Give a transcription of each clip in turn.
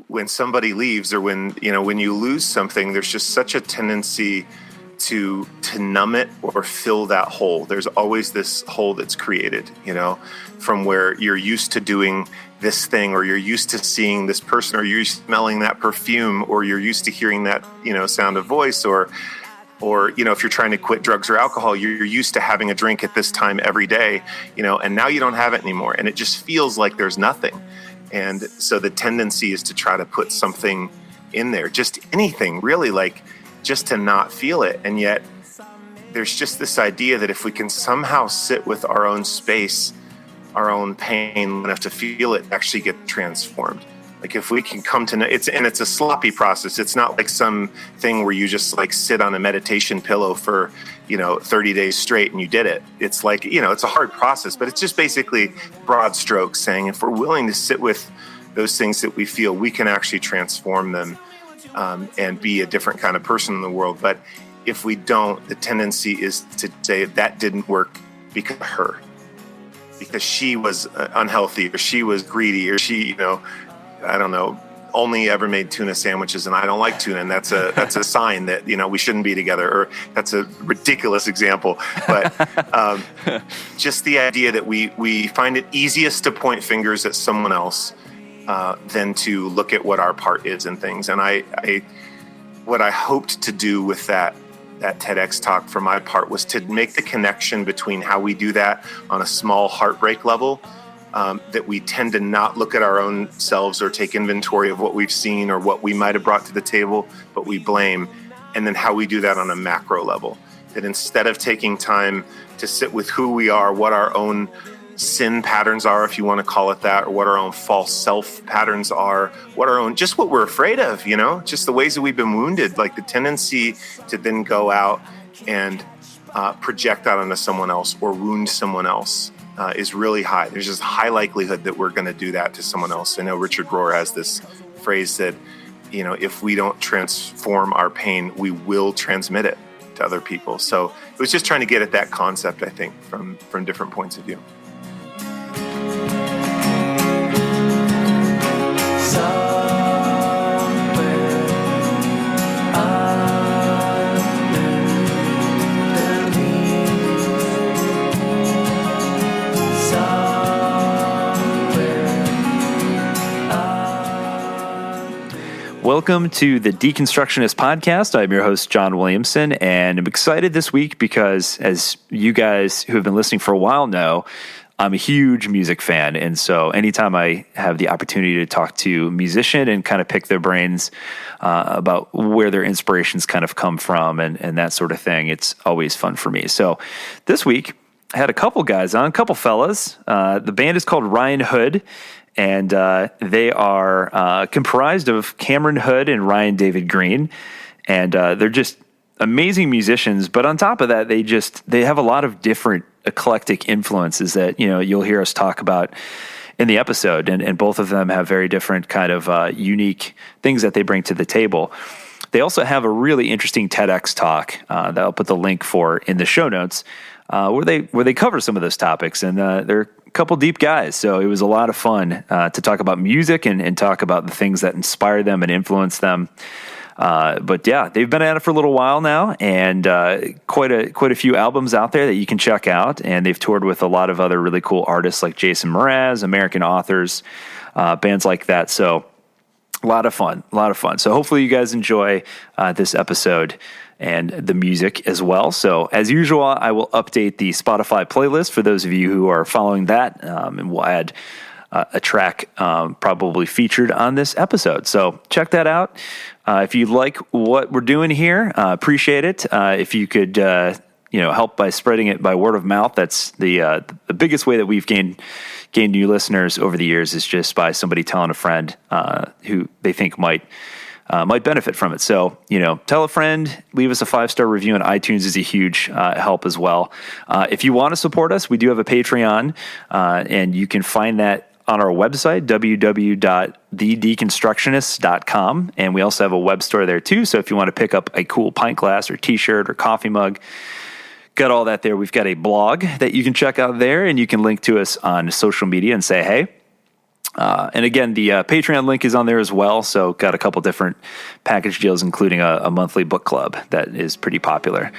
when somebody leaves, or when you lose something, there's just such a tendency to numb it or fill that hole. There's always this hole that's created, from where you're used to doing this thing, or you're used to seeing this person, or you're smelling that perfume, or you're used to hearing that, sound of voice, or if you're trying to quit drugs or alcohol, you're used to having a drink at this time every day, and now you don't have it anymore. And it just feels like there's nothing. And so the tendency is to try to put something in there, just anything really, like just to not feel it. And yet there's just this idea that if we can somehow sit with our own space, our own pain enough to feel it actually get transformed. Like if we can come to know it's a sloppy process. It's not like some thing where you just like sit on a meditation pillow for, 30 days straight and you did it. It's like, it's a hard process, but it's just basically broad strokes saying if we're willing to sit with those things that we feel, we can actually transform them and be a different kind of person in the world. But if we don't, the tendency is to say that didn't work because of her, because she was unhealthy, or she was greedy, or she, I don't know, only ever made tuna sandwiches and I don't like tuna. And that's a sign that, we shouldn't be together. Or that's a ridiculous example. But just the idea that we find it easiest to point fingers at someone else than to look at what our part is in things. And what I hoped to do with that TEDx talk for my part was to make the connection between how we do that on a small heartbreak level, that we tend to not look at our own selves or take inventory of what we've seen or what we might have brought to the table, but we blame. And then how we do that on a macro level, that instead of taking time to sit with who we are, what our own sin patterns are, if you want to call it that, or what our own false self patterns are, just what we're afraid of, just the ways that we've been wounded, like the tendency to then go out and project out onto someone else or wound someone else is really high. There's just high likelihood that we're going to do that to someone else. I know Richard Rohr has this phrase that, if we don't transform our pain, we will transmit it to other people. So it was just trying to get at that concept, I think, from different points of view. Welcome to the Deconstructionist Podcast. I'm your host, John Williamson, and I'm excited this week because, as you guys who have been listening for a while know, I'm a huge music fan. And so anytime I have the opportunity to talk to a musician and kind of pick their brains about where their inspirations kind of come from and that sort of thing, it's always fun for me. So this week, I had a couple guys on, a couple fellas. The band is called Ryanhood. And they are comprised of Cameron Hood and Ryan David Green. And they're just amazing musicians. But on top of that, they have a lot of different eclectic influences that, you'll hear us talk about in the episode. And both of them have very different kind of unique things that they bring to the table. They also have a really interesting TEDx talk that I'll put the link for in the show notes, where they cover some of those topics. And they're a couple deep guys, so it was a lot of fun to talk about music and talk about the things that inspire them and influence them. But yeah, they've been at it for a little while now, and quite a few albums out there that you can check out. And they've toured with a lot of other really cool artists like Jason Mraz, American authors, bands like that. So a lot of fun. So hopefully you guys enjoy this episode and the music as well. So as usual, I will update the Spotify playlist for those of you who are following that, and we'll add a track probably featured on this episode. So check that out. If you like what we're doing here, appreciate it. If you could help by spreading it by word of mouth. That's the biggest way that we've gained new listeners over the years, is just by somebody telling a friend who they think might benefit from it. So, tell a friend, leave us a 5-star review on iTunes is a huge help as well. If you want to support us, we do have a Patreon, and you can find that on our website, www.thedeconstructionists.com. And we also have a web store there too. So if you want to pick up a cool pint glass or t-shirt or coffee mug, got all that there. We've got a blog that you can check out there, and you can link to us on social media and say, hey. And again, the Patreon link is on there as well. So got a couple different package deals, including a monthly book club that is pretty popular.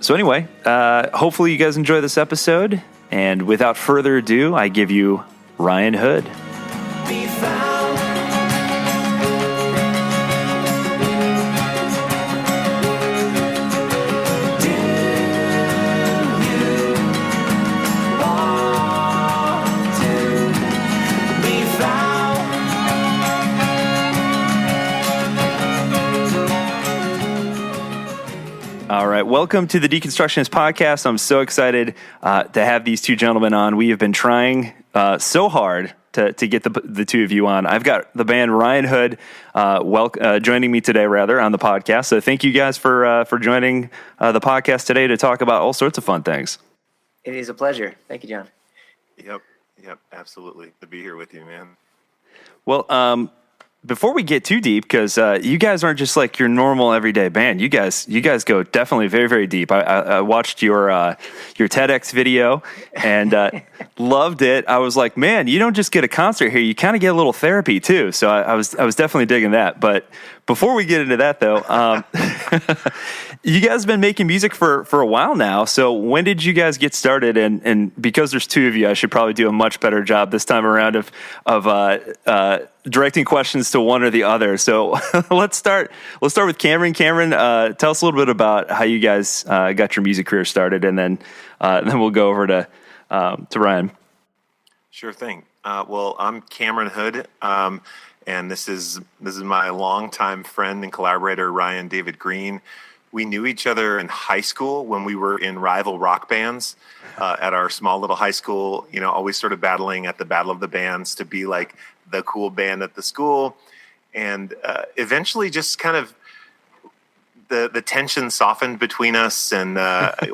So anyway, hopefully you guys enjoy this episode. And without further ado, I give you Ryanhood. Be found. Do you want to be found? All right. Welcome to the Deconstructionist Podcast. I'm so excited to have these two gentlemen on. We have been trying so hard to get the two of you on. I've got the band Ryanhood joining me today, rather, on the podcast. So thank you guys for joining the podcast today to talk about all sorts of fun things. It is a pleasure. Thank you, John. Yep, absolutely. To be here with you, man. Well, before we get too deep, because you guys aren't just like your normal everyday band. You guys go definitely very, very deep. I watched your TEDx video and loved it. I was like, man, you don't just get a concert here; you kind of get a little therapy too. So I was definitely digging that. But before we get into that, though, you guys have been making music for a while now. So when did you guys get started? And because there's two of you, I should probably do a much better job this time around of directing questions to one or the other. So let's start with Cameron. Cameron, tell us a little bit about how you guys got your music career started, and then we'll go over to Ryan. Sure thing. Well, I'm Cameron Hood, and this is my longtime friend and collaborator, Ryan David Green. We knew each other in high school when we were in rival rock bands at our small little high school, always sort of battling at the Battle of the Bands to be like the cool band at the school. And eventually just kind of the tension softened between us, and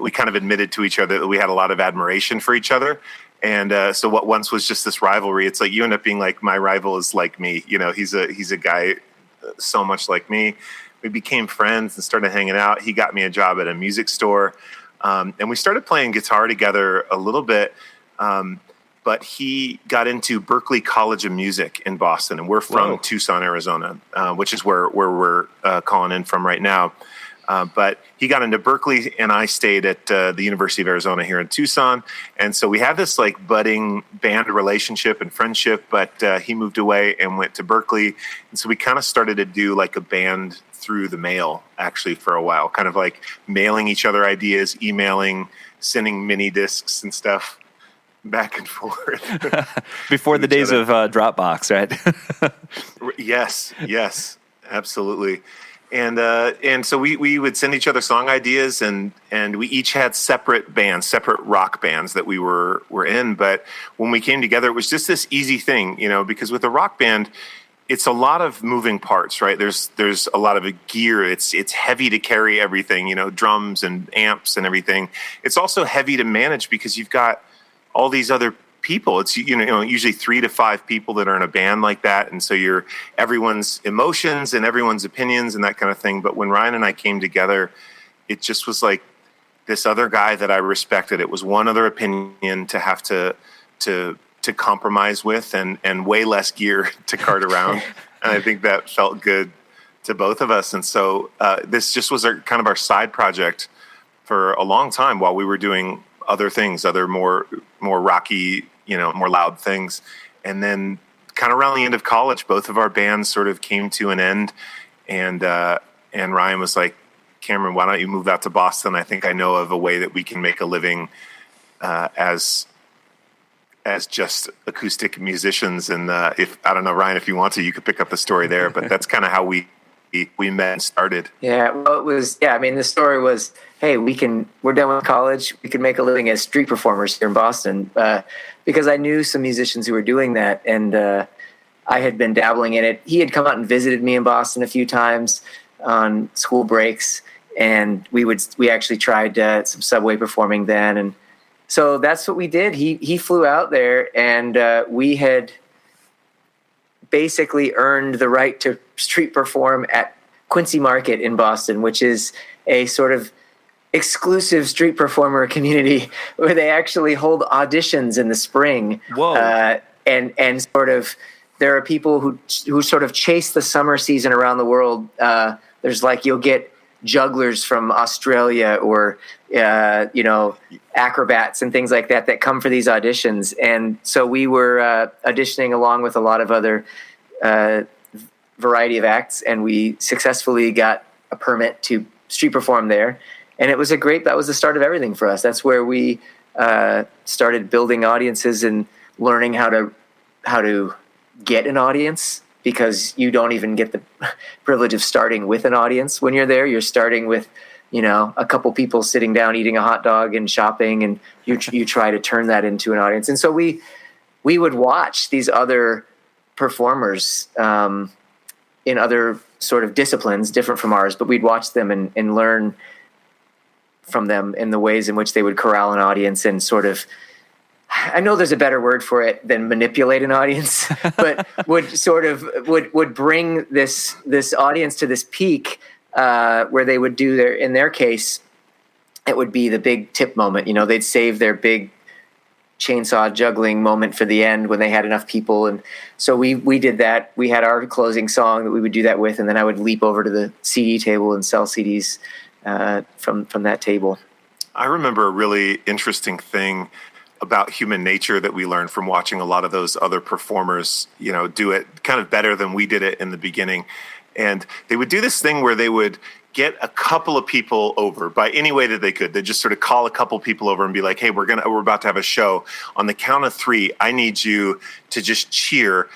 we kind of admitted to each other that we had a lot of admiration for each other. And so what once was just this rivalry, it's like you end up being like, my rival is like me. He's a guy so much like me. We became friends and started hanging out. He got me a job at a music store. And we started playing guitar together a little bit. But he got into Berklee College of Music in Boston. And we're from Tucson, Arizona, which is where we're calling in from right now. But he got into Berklee, and I stayed at the University of Arizona here in Tucson. And so we had this like budding band relationship and friendship, but he moved away and went to Berklee. And so we kind of started to do like a band through the mail, actually, for a while, kind of like mailing each other ideas, emailing, sending mini discs and stuff back and forth. Before the days of Dropbox, right? Yes, absolutely. And so we would send each other song ideas, and we each had separate bands, separate rock bands that we were in. But when we came together, it was just this easy thing, because with a rock band, it's a lot of moving parts, right? There's a lot of gear. It's heavy to carry everything, drums and amps and everything. It's also heavy to manage because you've got all these other people. It's usually 3 to 5 people that are in a band like that, and so you're everyone's emotions and everyone's opinions and that kind of thing. But when Ryan and I came together, it just was like this other guy that I respected. It was one other opinion to have to compromise with, and way less gear to cart around. And I think that felt good to both of us. And so this just was kind of our side project for a long time while we were doing other things, other more rocky, more loud things. And then kind of around the end of college, both of our bands sort of came to an end. And Ryan was like, Cameron, why don't you move out to Boston? I think I know of a way that we can make a living as just acoustic musicians. And if I don't know, Ryan, if you want to, you could pick up the story there. But that's kind of how we met and started. Yeah, well, it was. Yeah, I mean, the story was, hey, we're done with college. We can make a living as street performers here in Boston, because I knew some musicians who were doing that, and I had been dabbling in it. He had come out and visited me in Boston a few times on school breaks, and we actually tried some subway performing then, and so that's what we did. He flew out there, and we had basically earned the right to street perform at Quincy Market in Boston, which is a sort of exclusive street performer community where they actually hold auditions in the spring. Whoa. and sort of, there are people who sort of chase the summer season around the world. There's like, you'll get jugglers from Australia or, acrobats and things like that come for these auditions. And so we were auditioning along with a lot of other variety of acts, and we successfully got a permit to street perform there. And that was the start of everything for us. That's where we started building audiences and learning how to get an audience, because you don't even get the privilege of starting with an audience when you're there. You're starting with, a couple people sitting down eating a hot dog and shopping, and you try to turn that into an audience. And so we would watch these other performers in other sort of disciplines different from ours, but we'd watch them and learn from them in the ways in which they would corral an audience and sort of, I know there's a better word for it than manipulate an audience, but would bring this audience to this peak where they would do in their case, it would be the big tip moment. They'd save their big chainsaw juggling moment for the end when they had enough people. And so we did that. We had our closing song that we would do that with, and then I would leap over to the CD table and sell CDs from that table. I remember a really interesting thing about human nature that we learned from watching a lot of those other performers, do it kind of better than we did it in the beginning. And they would do this thing where they would get a couple of people over by any way that they could. They'd just sort of call a couple people over and be like, hey, we're about to have a show. On the count of 3, I need you to just cheer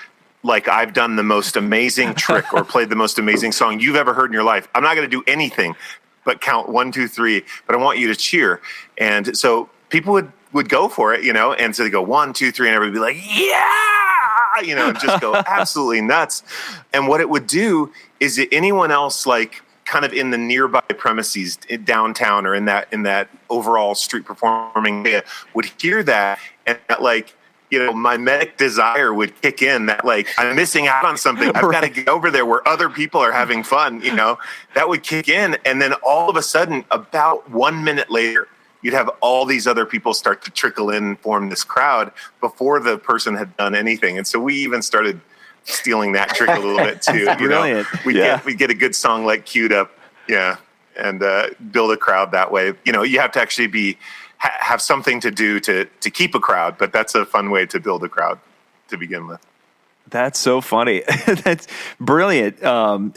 like I've done the most amazing trick or played the most amazing song you've ever heard in your life. I'm not going to do anything but count 1, 2, 3, but I want you to cheer. And so people would go for it, and so they go 1, 2, 3, and everybody would be like, yeah, and just go absolutely nuts. And what it would do is that anyone else, like kind of in the nearby premises downtown or in that overall street performing area, would hear that, and that, like, my medic desire would kick in, that like, I'm missing out on something. I've got to get over there where other people are having fun, that would kick in. And then all of a sudden, about 1 minute later, you'd have all these other people start to trickle in and form this crowd before the person had done anything. And so we even started stealing that trick a little bit too. Brilliant. We get a good song like queued up, and build a crowd that way. You have to actually have something to do to keep a crowd, but that's a fun way to build a crowd to begin with. That's so funny. That's brilliant. So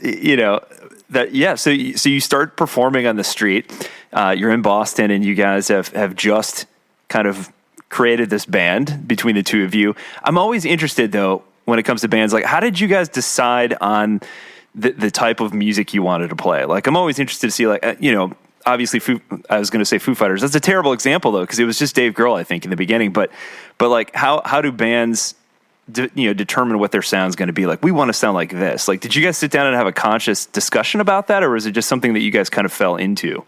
you start performing on the street. You're in Boston, and you guys have just kind of created this band between the two of you. I'm always interested, though, when it comes to bands, like, how did you guys decide on the type of music you wanted to play? Like, I'm always interested to see, like, obviously, I was going to say Foo Fighters. That's a terrible example, though, because it was just Dave Grohl, I think, in the beginning. But like, how do bands determine what their sound's going to be like? We want to sound like this. Like, did you guys sit down and have a conscious discussion about that, or was it just something that you guys kind of fell into?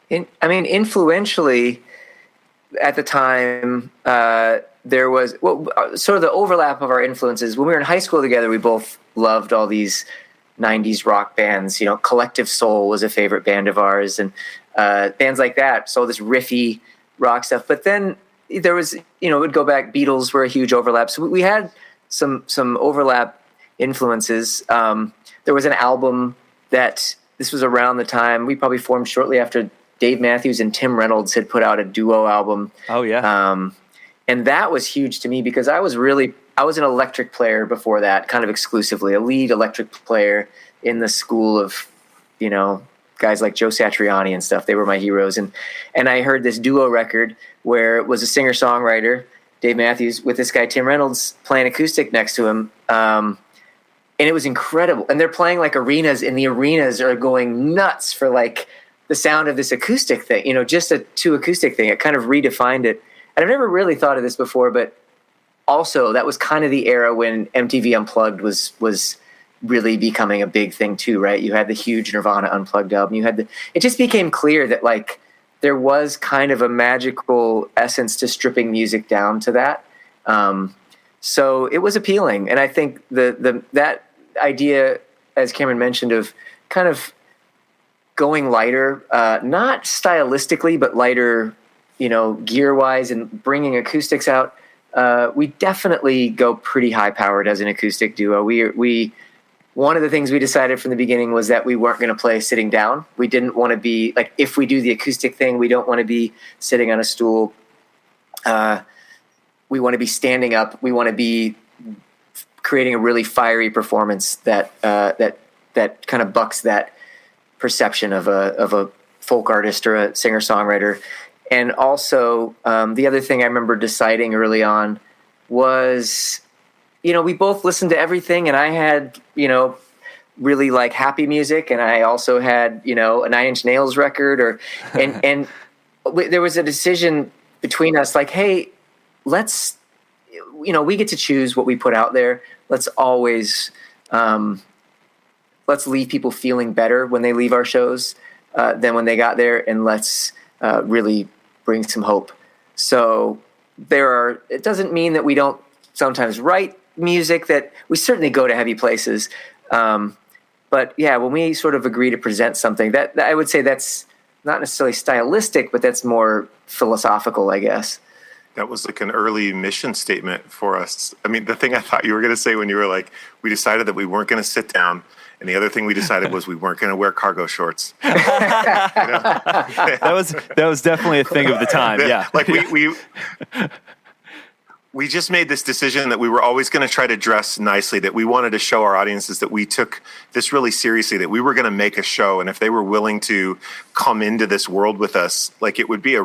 Influentially, at the time, there was sort of the overlap of our influences. When we were in high school together, we both loved all these 90s rock bands. Collective Soul was a favorite band of ours, and bands like that. So this riffy rock stuff. But then there was, it would go back. Beatles were a huge overlap. So we had some overlap influences. There was an album that, this was around the time, we probably formed shortly after Dave Matthews and Tim Reynolds had put out a duo album. Oh, yeah. And that was huge to me because I was an electric player before that, kind of exclusively, a lead electric player in the school of, guys like Joe Satriani and stuff. They were my heroes. And I heard this duo record where it was a singer-songwriter, Dave Matthews, with this guy, Tim Reynolds, playing acoustic next to him. And it was incredible. And they're playing like arenas, and the arenas are going nuts for like the sound of this acoustic thing, just a 2 acoustic thing. It kind of redefined it. And I've never really thought of this before, but also that was kind of the era when MTV Unplugged was really becoming a big thing too, right? You had the huge Nirvana Unplugged album. It just became clear that like there was kind of a magical essence to stripping music down to that. So it was appealing. And I think that idea, as Cameron mentioned, of kind of going lighter, not stylistically, but lighter, gear wise, and bringing acoustics out. we definitely go pretty high powered as an acoustic duo. We one of the things we decided from the beginning was that we weren't going to play sitting down. We didn't want to be like, if we do the acoustic thing, we don't want to be sitting on a stool. We want to be standing up. We want to be creating a really fiery performance that kind of bucks that perception of a folk artist or a singer-songwriter. And also, the other thing I remember deciding early on was, we both listened to everything, and I had, really like happy music, and I also had, a Nine Inch Nails record, and there was a decision between us, like, hey, let's we get to choose what we put out there. Let's always, let's leave people feeling better when they leave our shows than when they got there, and let's really bring some hope. So it doesn't mean that we don't sometimes write music, that we certainly go to heavy places. But yeah, when we sort of agree to present something, that I would say that's not necessarily stylistic, but that's more philosophical, I guess. That was like an early mission statement for us. I mean, the thing I thought you were going to say when you were like, we decided that we weren't going to sit down. And the other thing we decided was we weren't going to wear cargo shorts. That was definitely a thing of the time. Yeah. Like we just made this decision that we were always going to try to dress nicely, that we wanted to show our audiences that we took this really seriously, that we were going to make a show. And if they were willing to come into this world with us, like it could be a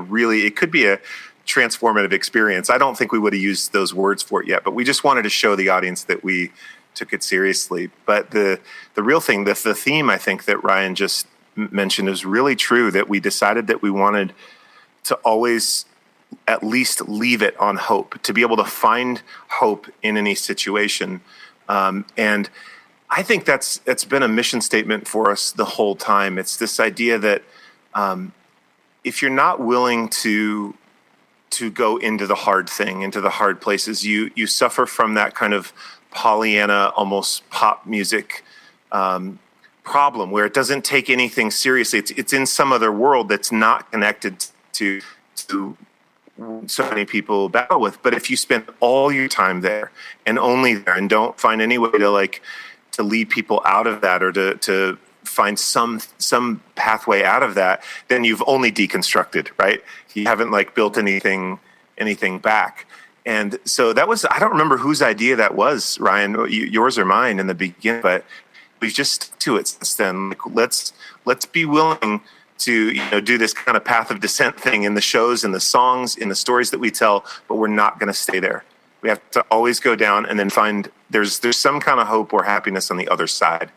transformative experience. I don't think we would have used those words for it yet, but we just wanted to show the audience that we took it seriously. But the real thing, the theme I think that Ryan just mentioned is really true, that we decided that we wanted to always at least leave it on hope, to be able to find hope in any situation. And I think that's been a mission statement for us the whole time. It's this idea that if you're not willing to go into the hard thing, into the hard places, you suffer from that kind of Pollyanna, almost pop music problem, where it doesn't take anything seriously. It's in some other world that's not connected to so many people battle with. But if you spend all your time there and only there, and don't find any way to lead people out of that, or to find some pathway out of that, then you've only deconstructed, right? You haven't built anything back. And so that was, I don't remember whose idea that was, Ryan, yours or mine in the beginning, but we've just stuck to it since then. Let's be willing to do this kind of path of descent thing in the shows, in the songs, in the stories that we tell, but we're not going to stay there. We have to always go down and then find there's some kind of hope or happiness on the other side,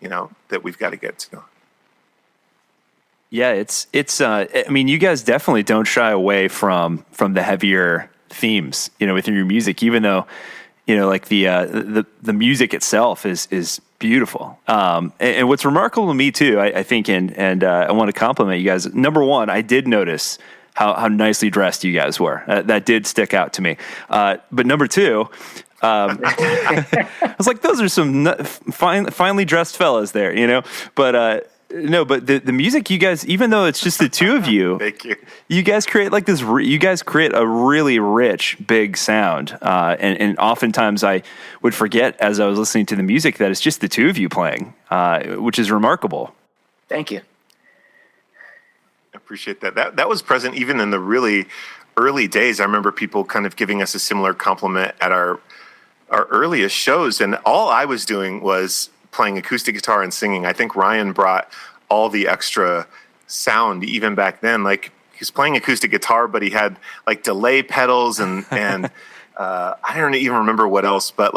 that we've got to get to. Yeah, it's. I mean, you guys definitely don't shy away from the heavier themes, within your music, even though, the music itself is beautiful. And what's remarkable to me too, I think, and I want to compliment you guys. Number one, I did notice how nicely dressed you guys were. That did stick out to me. But number two, I was like, those are some finely dressed fellas there, But no, but the music you guys, even though it's just the two of you, thank you. You guys create you guys create a really rich, big sound. And oftentimes I would forget as I was listening to the music that it's just the two of you playing, which is remarkable. Thank you. I appreciate that. That was present even in the really early days. I remember people kind of giving us a similar compliment at our earliest shows, and all I was doing was playing acoustic guitar and singing. I think Ryan brought all the extra sound even back then. He was playing acoustic guitar, but he had delay pedals and I don't even remember what else, but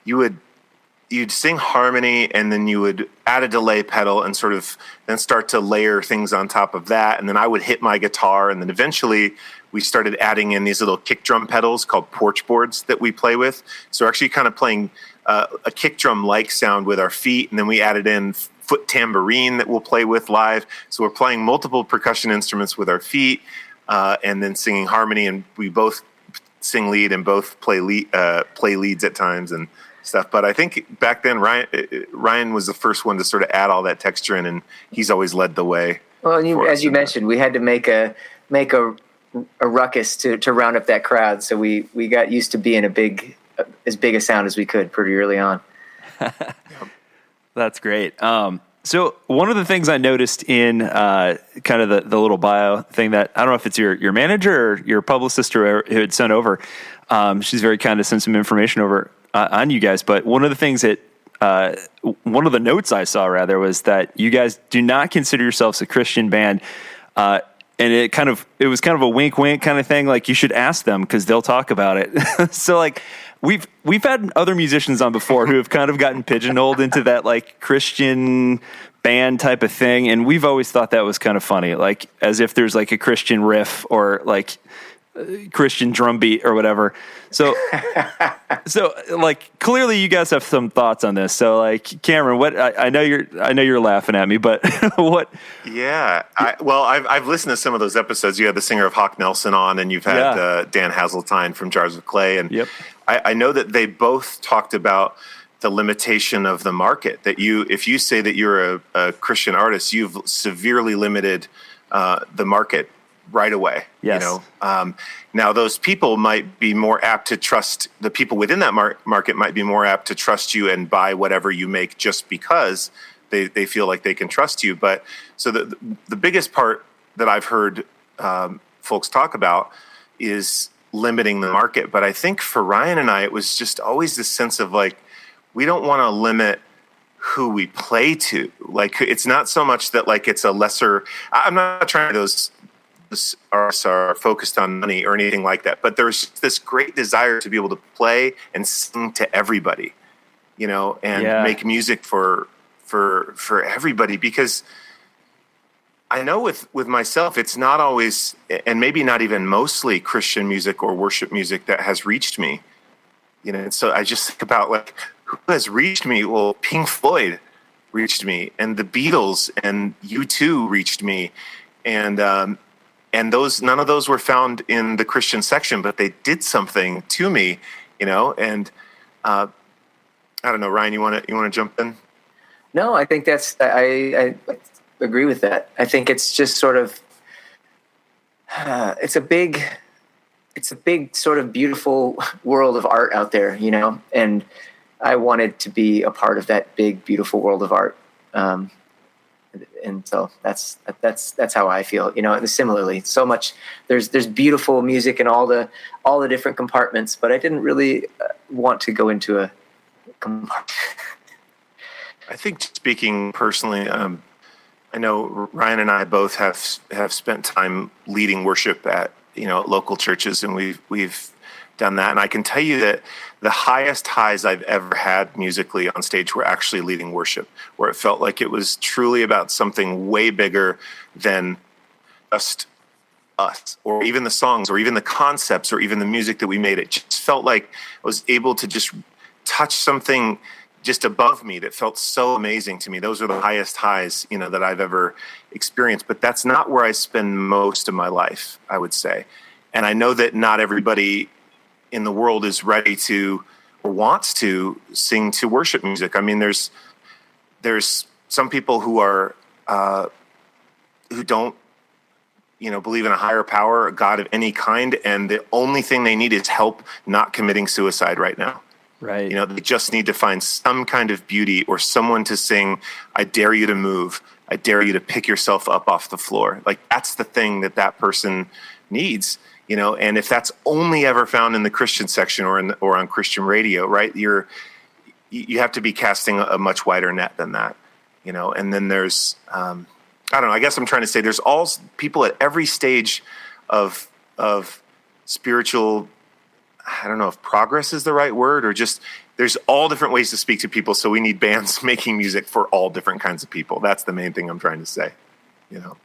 you'd sing harmony and then you would add a delay pedal and sort of then start to layer things on top of that. And then I would hit my guitar, and then eventually we started adding in these little kick drum pedals called porch boards that we play with. So we're actually kind of playing a kick drum-like sound with our feet, and then we added in foot tambourine that we'll play with live. So we're playing multiple percussion instruments with our feet, and then singing harmony, and we both sing lead and both play leads at times and stuff. But I think back then Ryan was the first one to sort of add all that texture in, and he's always led the way. Well, and as you mentioned, we had to make a a ruckus to round up that crowd. So we got used to being as big a sound as we could pretty early on. That's great. So one of the things I noticed in kind of the little bio thing that I don't know if it's your manager or your publicist or who had sent over. She's very kind to send some information over on you guys. But one of the things that one of the notes I saw rather was that you guys do not consider yourselves a Christian band. And it was kind of a wink kind of thing. Like you should ask them because they'll talk about it. So like we've had other musicians on before who have kind of gotten pigeonholed into that like Christian band type of thing. And we've always thought that was kind of funny, like as if there's like a Christian riff or like Christian drum beat or whatever. So like clearly you guys have some thoughts on this. So like Cameron, what I know you're laughing at me, but what? Yeah. I've listened to some of those episodes. You had the singer of Hawk Nelson on, and you've had Dan Hazeltine from Jars of Clay. And yep. I know that they both talked about the limitation of the market, that if you say that you're a Christian artist, you've severely limited the market right away. Yes. You know, now those people might be more apt to trust, the people within that market might be more apt to trust you and buy whatever you make just because they feel like they can trust you. But so the biggest part that I've heard folks talk about is limiting the market. But I think for Ryan and I, it was just always this sense of like, we don't want to limit who we play to. Like, it's not so much that like it's a lesser, I'm not trying to those artists are focused on money or anything like that, but there's this great desire to be able to play and sing to everybody, you know, and make music for everybody. Because I know with myself, it's not always, and maybe not even mostly, Christian music or worship music that has reached me, you know. And so I just think about like, who has reached me? Well, Pink Floyd reached me, and the Beatles and U2 reached me, and those, none of those were found in the Christian section, but they did something to me, you know. And I don't know, Ryan, you want to jump in? No, I think I agree with that. I think it's just sort of it's a big sort of beautiful world of art out there, you know. And I wanted to be a part of that big, beautiful world of art. And so that's how I feel, you know. And similarly, so much there's beautiful music in all the different compartments, but I didn't really want to go into a compartment. I think, speaking personally, I know Ryan and I both have spent time leading worship at, you know, local churches, and we've done that. And I can tell you that the highest highs I've ever had musically on stage were actually leading worship, where it felt like it was truly about something way bigger than just us, or even the songs, or even the concepts, or even the music that we made. It just felt like I was able to just touch something just above me that felt so amazing to me. Those are the highest highs, you know, that I've ever experienced. But that's not where I spend most of my life, I would say. And I know that not everybody in the world is ready to or wants to sing to worship music. I mean, there's some people who are who don't, you know, believe in a higher power, a God of any kind, and the only thing they need is help not committing suicide right now. Right. You know, they just need to find some kind of beauty or someone to sing, "I dare you to move. I dare you to pick yourself up off the floor." Like, that's the thing that person needs. You know, and if that's only ever found in the Christian section or on Christian radio, right? You have to be casting a much wider net than that, you know. And then there's, I don't know. I guess I'm trying to say there's all people at every stage of spiritual. I don't know if progress is the right word, or just there's all different ways to speak to people. So we need bands making music for all different kinds of people. That's the main thing I'm trying to say, you know.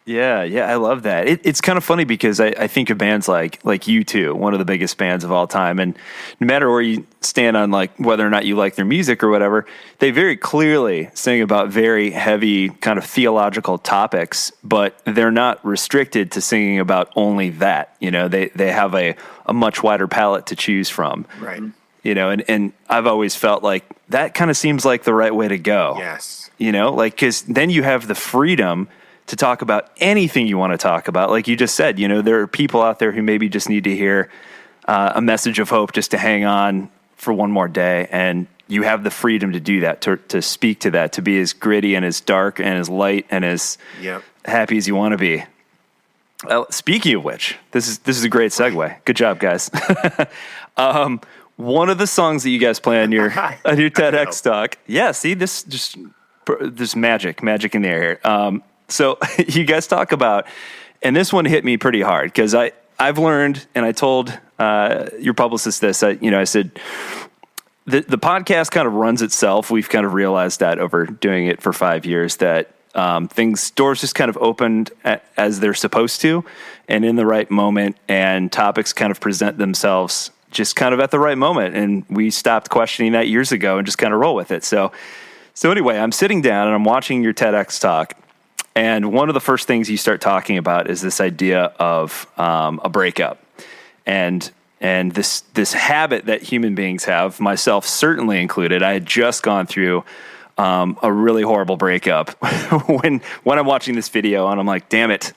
Yeah, I love that. It's kind of funny because I think of bands like U2, one of the biggest bands of all time, and no matter where you stand on like whether or not you like their music or whatever, they very clearly sing about very heavy kind of theological topics, but they're not restricted to singing about only that. You know, they have a much wider palette to choose from. Right. You know, and I've always felt like that kind of seems like the right way to go. Yes. You know, like, because then you have the freedom to talk about anything you want to talk about. Like you just said, there are people out there who maybe just need to hear a message of hope just to hang on for one more day. And you have the freedom to do that, to speak to that, to be as gritty and as dark and as light and as happy as you want to be. Speaking of which, this is a great segue. Good job, guys. One of the songs that you guys play on your TEDx talk. Yeah, see, there's magic in the air here. So you guys talk about, and this one hit me pretty hard because I've learned, and I told your publicist this. I said the podcast kind of runs itself. We've kind of realized that over doing it for 5 years that doors just kind of opened as they're supposed to, and in the right moment, and topics kind of present themselves just kind of at the right moment. And we stopped questioning that years ago and just kind of roll with it. So anyway, I'm sitting down and I'm watching your TEDx talk. And one of the first things you start talking about is this idea of a breakup, and this habit that human beings have, myself certainly included. I had just gone through a really horrible breakup when I'm watching this video, and I'm like, damn it,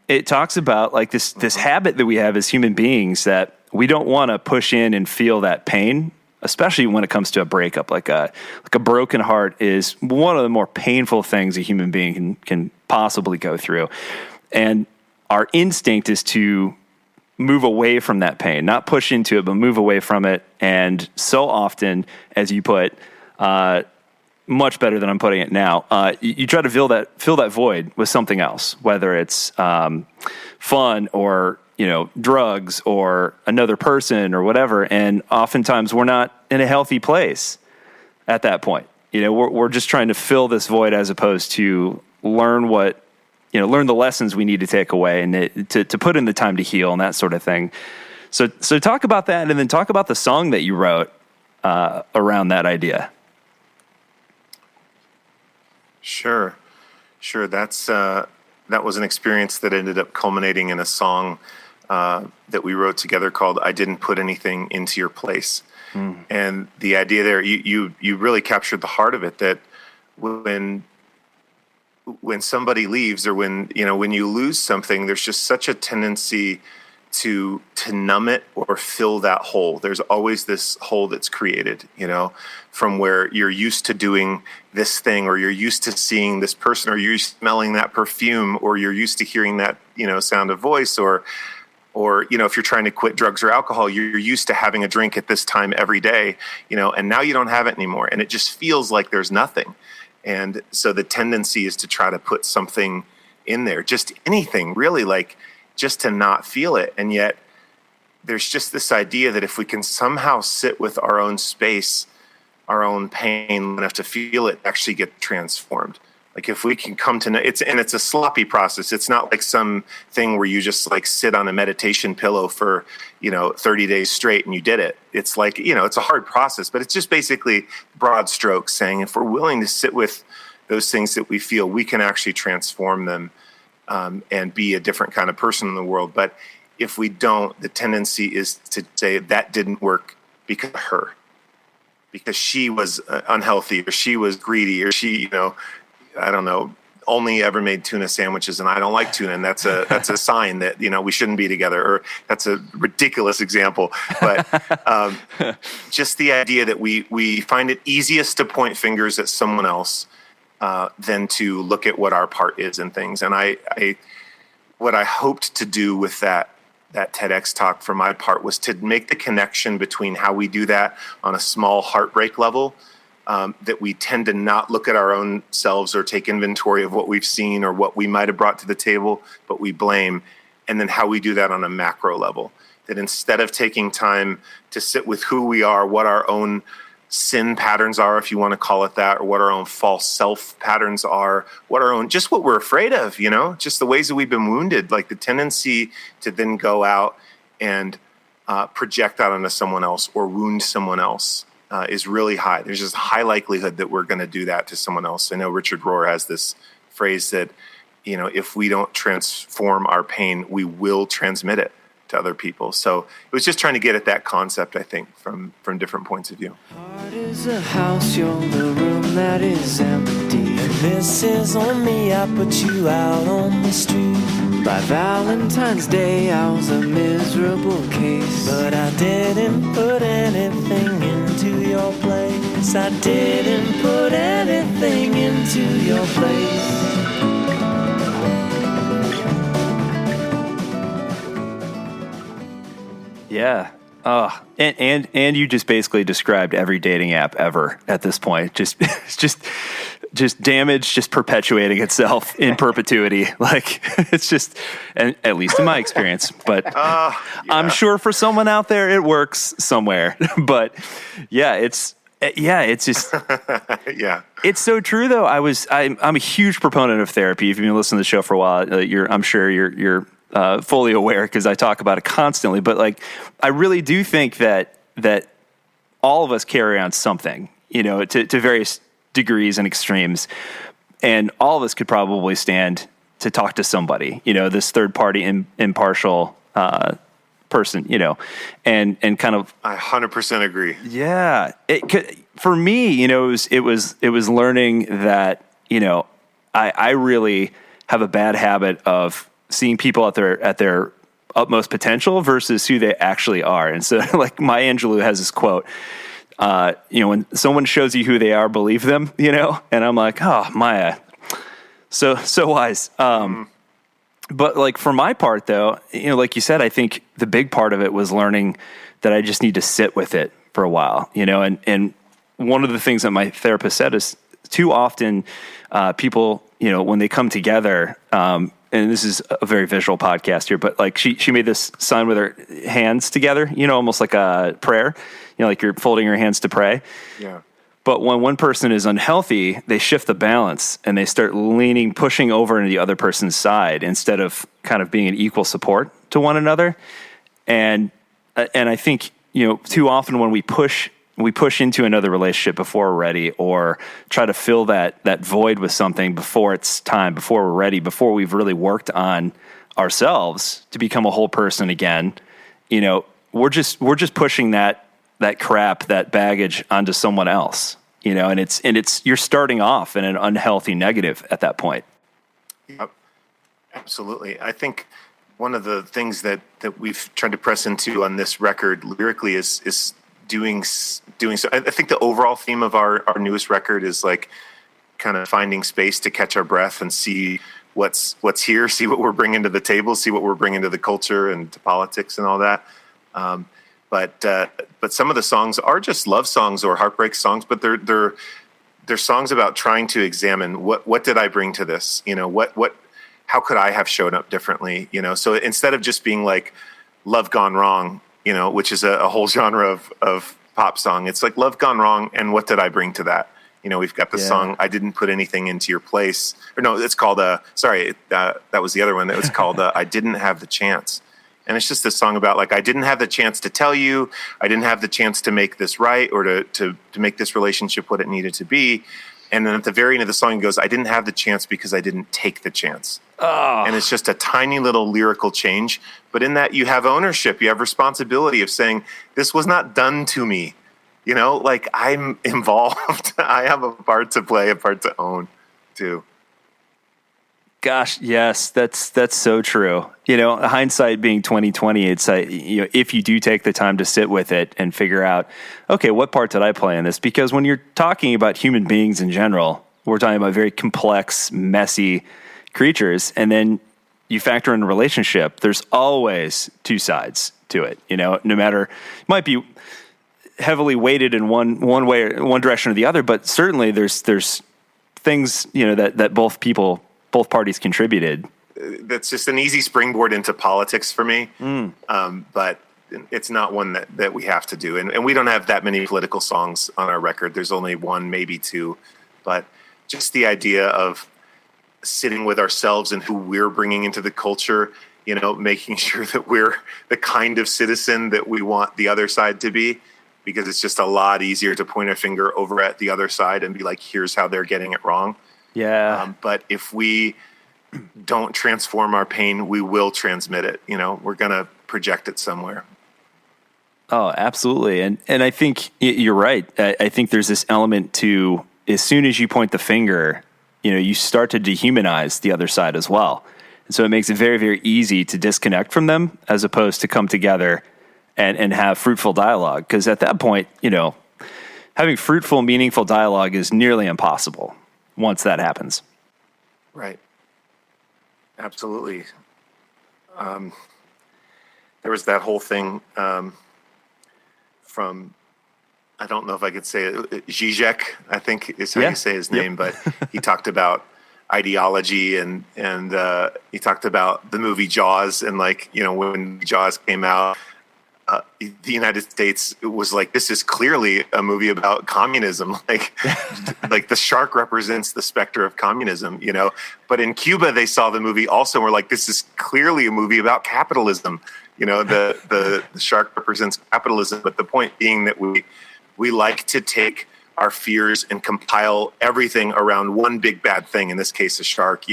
it talks about like this habit that we have as human beings that we don't want to push in and feel that pain. Especially when it comes to a breakup, like a broken heart is one of the more painful things a human being can possibly go through. And our instinct is to move away from that pain, not push into it, but move away from it. And so often, as you put, much better than I'm putting it now, you try to fill that void with something else, whether it's fun or drugs or another person or whatever. And oftentimes we're not in a healthy place at that point. We're just trying to fill this void as opposed to learn the lessons we need to take away and to put in the time to heal and that sort of thing. So talk about that, and then talk about the song that you wrote around that idea. Sure. That was an experience that ended up culminating in a song that we wrote together called "I Didn't Put Anything Into Your Place." And the idea there, you really captured the heart of it, that when somebody leaves, or when you lose something, there's just such a tendency to numb it or fill that hole. There's always this hole that's created, from where you're used to doing this thing, or you're used to seeing this person, or you're smelling that perfume, or you're used to hearing that, sound of voice, or if you're trying to quit drugs or alcohol, you're used to having a drink at this time every day, and now you don't have it anymore. And it just feels like there's nothing. And so the tendency is to try to put something in there, just anything really, like just to not feel it. And yet there's just this idea that if we can somehow sit with our own space, our own pain enough to feel it actually get transformed. Like if we can come to know it's a sloppy process. It's not like some thing where you just like sit on a meditation pillow for, 30 days straight and you did it. It's like, it's a hard process, but it's just basically broad strokes saying if we're willing to sit with those things that we feel, we can actually transform them and be a different kind of person in the world. But if we don't, the tendency is to say that didn't work because of her, because she was unhealthy, or she was greedy, or she, I don't know, only ever made tuna sandwiches and I don't like tuna. And that's a sign that, we shouldn't be together, or that's a ridiculous example. But just the idea that we find it easiest to point fingers at someone else than to look at what our part is in things. And what I hoped to do with that TEDx talk for my part was to make the connection between how we do that on a small heartbreak level, that we tend to not look at our own selves or take inventory of what we've seen or what we might have brought to the table, but we blame. And then how we do that on a macro level, that instead of taking time to sit with who we are, what our own sin patterns are, if you want to call it that, or what our own false self patterns are, just what we're afraid of, just the ways that we've been wounded, like the tendency to then go out and project out onto someone else or wound someone else is really high. There's just a high likelihood that we're going to do that to someone else. I know Richard Rohr has this phrase that, if we don't transform our pain, we will transmit it to other people. So it was just trying to get at that concept, I think, from different points of view. Heart is a house, you're the room that is empty. This is on me, I put you out on the street. By Valentine's Day, I was a miserable case. But I didn't put anything into your place. I didn't put anything into your place. Yeah. And you just basically described every dating app ever at this point. Just damage, just perpetuating itself in perpetuity. Like it's just, and at least in my experience, but Yeah. I'm sure for someone out there it works somewhere. But it's just, Yeah. it's so true though. I'm a huge proponent of therapy. If you've been listening to the show for a while, I'm sure you're fully aware because I talk about it constantly. But like, I really do think that all of us carry around something, to various degrees and extremes, and all of us could probably stand to talk to somebody, this third party impartial person, and kind of. I 100% agree. Yeah, for me, it was learning that I really have a bad habit of seeing people at their utmost potential versus who they actually are. And so like Maya Angelou has this quote, when someone shows you who they are, believe them, and I'm like, oh, Maya, so wise. But like for my part though, like you said, I think the big part of it was learning that I just need to sit with it for a while, and one of the things that my therapist said is too often, people, when they come together, and this is a very visual podcast here, but like she made this sign with her hands together, almost like a prayer, like you're folding your hands to pray. Yeah. But when one person is unhealthy, they shift the balance and they start pushing over into the other person's side instead of kind of being an equal support to one another. And I think, too often when we push into another relationship before we're ready, or try to fill that void with something before it's time, before we're ready, before we've really worked on ourselves to become a whole person again, we're just pushing that crap, that baggage onto someone else, and it's you're starting off in an unhealthy negative at that point. Yep. Absolutely. I think one of the things that we've tried to press into on this record lyrically is doing so. I think the overall theme of our newest record is like kind of finding space to catch our breath and see what's here, see what we're bringing to the table, see what we're bringing to the culture and to politics and all that. But some of the songs are just love songs or heartbreak songs, but they're songs about trying to examine what did I bring to this? How could I have shown up differently? So instead of just being like love gone wrong, which is a whole genre of pop song, it's like love gone wrong. And what did I bring to that? We've got the song, I didn't put anything into your place, or no, it's called, that was the other one that was called, I didn't have the chance. And it's just this song about like, I didn't have the chance to tell you, I didn't have the chance to make this right, or to make this relationship what it needed to be. And then at the very end of the song, it goes, I didn't have the chance because I didn't take the chance. Oh. And it's just a tiny little lyrical change. But in that you have ownership, you have responsibility of saying, this was not done to me. Like I'm involved. I have a part to play, a part to own too. Gosh, yes, that's so true. Hindsight being 2020, it's if you do take the time to sit with it and figure out, okay, what part did I play in this? Because when you're talking about human beings in general, we're talking about very complex, messy creatures, and then you factor in a relationship. There's always two sides to it. No matter, it might be heavily weighted in one way, or one direction or the other, but certainly there's things that both parties contributed. That's just an easy springboard into politics for me. But it's not one that we have to do. And we don't have that many political songs on our record. There's only one, maybe two. But just the idea of sitting with ourselves and who we're bringing into the culture, making sure that we're the kind of citizen that we want the other side to be, because it's just a lot easier to point a finger over at the other side and be like, here's how they're getting it wrong. Yeah. But if we don't transform our pain, we will transmit it. We're going to project it somewhere. Oh, absolutely. And I think you're right. I think there's this element to, as soon as you point the finger, you start to dehumanize the other side as well. And so it makes it very, very easy to disconnect from them as opposed to come together and have fruitful dialogue. Because at that point, having fruitful, meaningful dialogue is nearly impossible once that happens. Right. Absolutely. There was that whole thing from, I don't know if I could say it, Zizek, I think is how you say his name, but he talked about ideology and he talked about the movie Jaws, and when Jaws came out, the United States was like, this is clearly a movie about communism. Like the shark represents the specter of communism, But in Cuba, they saw the movie also and were like, this is clearly a movie about capitalism. The shark represents capitalism. But the point being that we like to take our fears and compile everything around one big bad thing, in this case, a shark,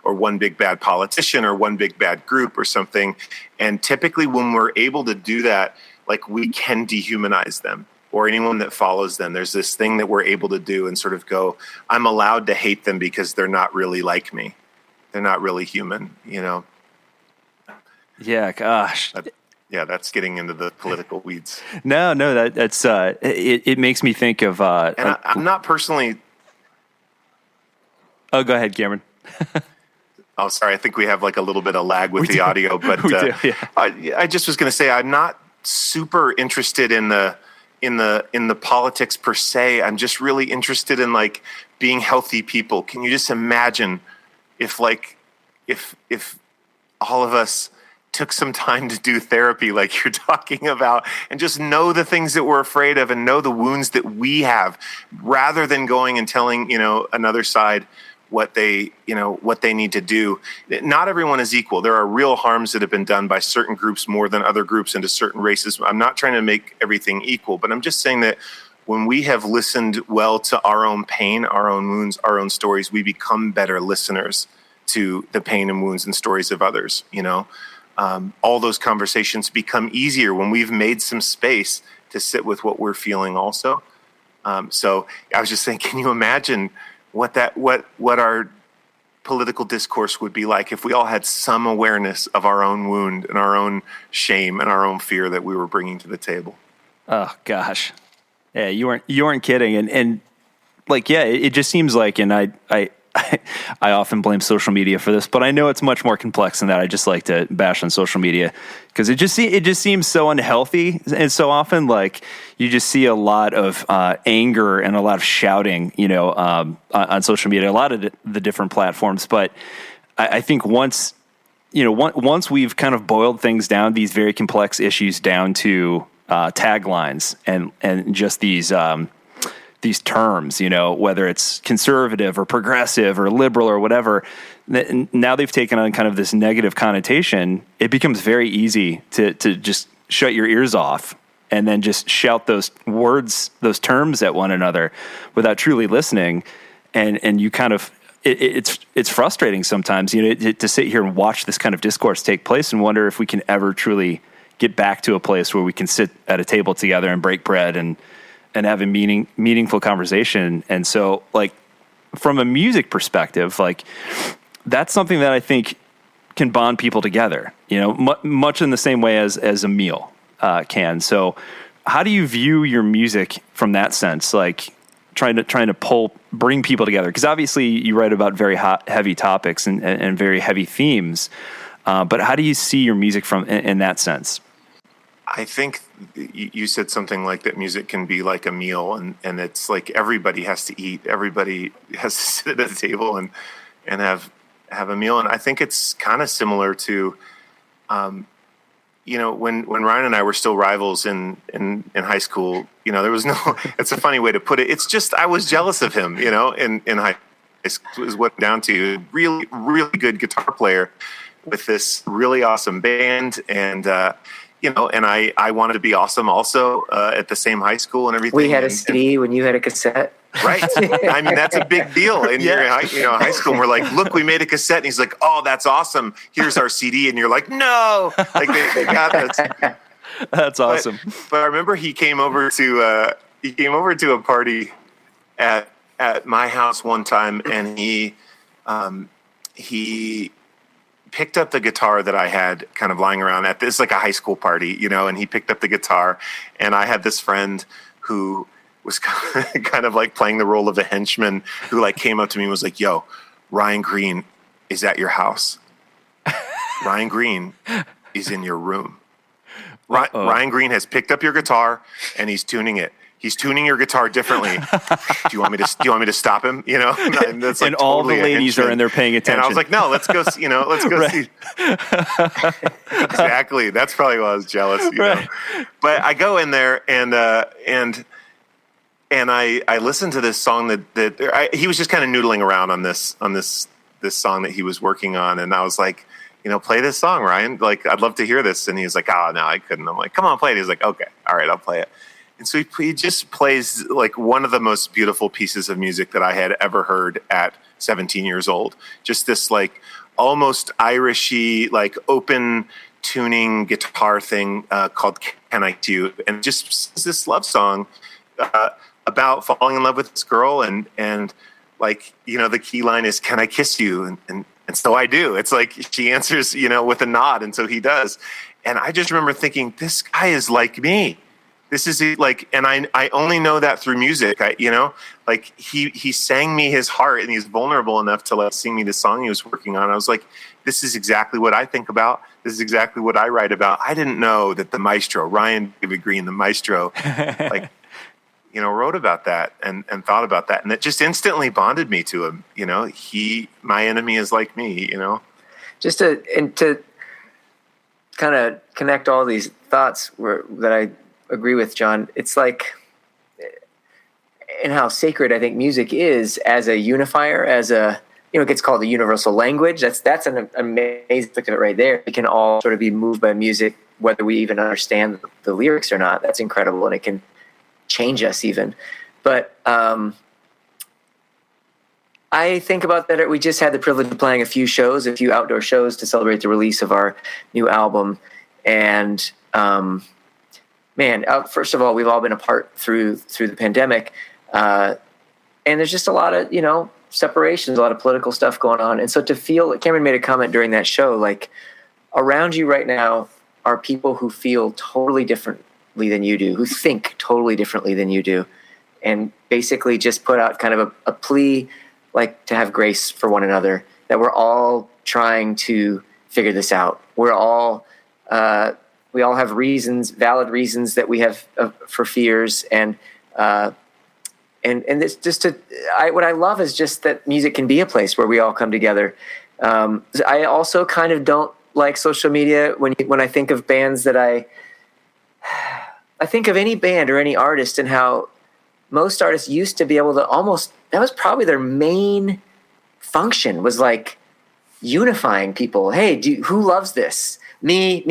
or one big bad politician or one big bad group or something. And typically when we're able to do that, we can dehumanize them or anyone that follows them. There's this thing that we're able to do and sort of go, I'm allowed to hate them because they're not really like me. They're not really human, Yeah, gosh. That's getting into the political weeds. No, that's it makes me think of. And I'm not personally. Oh, go ahead, Cameron. Oh, sorry. I think we have a little bit of lag with the audio, but we do, yeah. I just was going to say I'm not super interested in the politics per se. I'm just really interested in being healthy people. Can you just imagine if all of us took some time to do therapy like you're talking about and just know the things that we're afraid of and know the wounds that we have, rather than going and telling, another side what they need to do. Not everyone is equal. There are real harms that have been done by certain groups more than other groups and to certain races. I'm not trying to make everything equal, but I'm just saying that when we have listened well to our own pain, our own wounds, our own stories, we become better listeners to the pain and wounds and stories of others, all those conversations become easier when we've made some space to sit with what we're feeling also. So I was just saying, can you imagine what our political discourse would be like if we all had some awareness of our own wound and our own shame and our own fear that we were bringing to the table? Oh gosh. Yeah, you weren't kidding. And it just seems like, and I often blame social media for this, but I know it's much more complex than that. I just like to bash on social media because it just seems so unhealthy, and so often you just see a lot of anger and a lot of shouting, on social media, a lot of the different platforms. But I think once we've kind of boiled things down, these very complex issues down to taglines and just these terms, whether it's conservative or progressive or liberal or whatever, now they've taken on kind of this negative connotation. It becomes very easy to just shut your ears off and then just shout those words, those terms at one another without truly listening. And you kind of, it's frustrating sometimes, to sit here and watch this kind of discourse take place and wonder if we can ever truly get back to a place where we can sit at a table together and break bread and have a meaningful conversation. And so from a music perspective, that's something that I think can bond people together, much in the same way as a meal can. So how do you view your music from that sense? Trying to bring people together. Cause obviously you write about very heavy topics and very heavy themes. But how do you see your music in that sense? I think you said something like that music can be like a meal, and it's like everybody has to eat. Everybody has to sit at a table and have a meal. And I think it's kind of similar to, when Ryan and I were still rivals in high school, there was no, it's a funny way to put it. It's just, I was jealous of him, in high school is what down to. Really, really good guitar player with this really awesome band. And, and I wanted to be awesome also at the same high school and everything. We had a CD when you had a cassette. Right. I mean, that's a big deal. And you're in high school and we're like, look, we made a cassette. And he's like, oh, that's awesome. Here's our CD. And you're like, no. They got this. That's awesome. But I remember he came over to a party at at my house one time, and he picked up the guitar that I had kind of lying around at this, like a high school party, and he picked up the guitar, and I had this friend who was kind of like playing the role of a henchman who like came up to me and was like, "Yo, Ryan Green is at your house. Ryan Green is in your room. Ryan Green has picked up your guitar and he's tuning it. He's tuning your guitar differently. Do you want me to stop him? And, that's like and all totally the ladies are in there paying attention. And I was like, no, let's go. Let's go see. Exactly. That's probably why I was jealous. Right. But I go in there and I listened to this song that he was just kind of noodling around on this song that he was working on, and I was like, play this song, Ryan. Like, I'd love to hear this. And he's like, oh, no, I couldn't. I'm like, come on, play it. He's like, okay, all right, I'll play it. And so he just plays like one of the most beautiful pieces of music that I had ever heard at 17 years old. Just this like almost Irishy, like open tuning guitar thing called Can I Do You? And just this love song about falling in love with this girl. And like, the key line is, can I kiss you? And so I do. It's like she answers, with a nod. And so he does. And I just remember thinking, this guy is like me. This is like, and I only know that through music. Like he sang me his heart, and he's vulnerable enough to like sing me the song he was working on. I was like, this is exactly what I think about. This is exactly what I write about. I didn't know that the maestro, Ryan David Green, the maestro, like, wrote about that and thought about that. And it just instantly bonded me to him. My enemy is like me, Just to kind of connect all these thoughts that I agree with, John. It's like, and how sacred I think music is as a unifier, as a, it gets called the universal language. That's an amazing thing of it right there. We can all sort of be moved by music, whether we even understand the lyrics or not. That's incredible. And it can change us even. But I think about that. We just had the privilege of playing a few outdoor shows to celebrate the release of our new album. And first of all, we've all been apart through the pandemic. And there's just a lot of, separations, a lot of political stuff going on. And so to feel, Cameron made a comment during that show, like around you right now are people who feel totally differently than you do, who think totally differently than you do. And basically just put out kind of a plea, like to have grace for one another, that we're all trying to figure this out. we all have valid reasons that we have for fears, and it's just what I love is just that music can be a place where we all come together. I also kind of don't like social media when I think of bands that I think of any band or any artist, and how most artists used to be able to that was probably their main function, was like unifying people. Hey, who loves this? Me,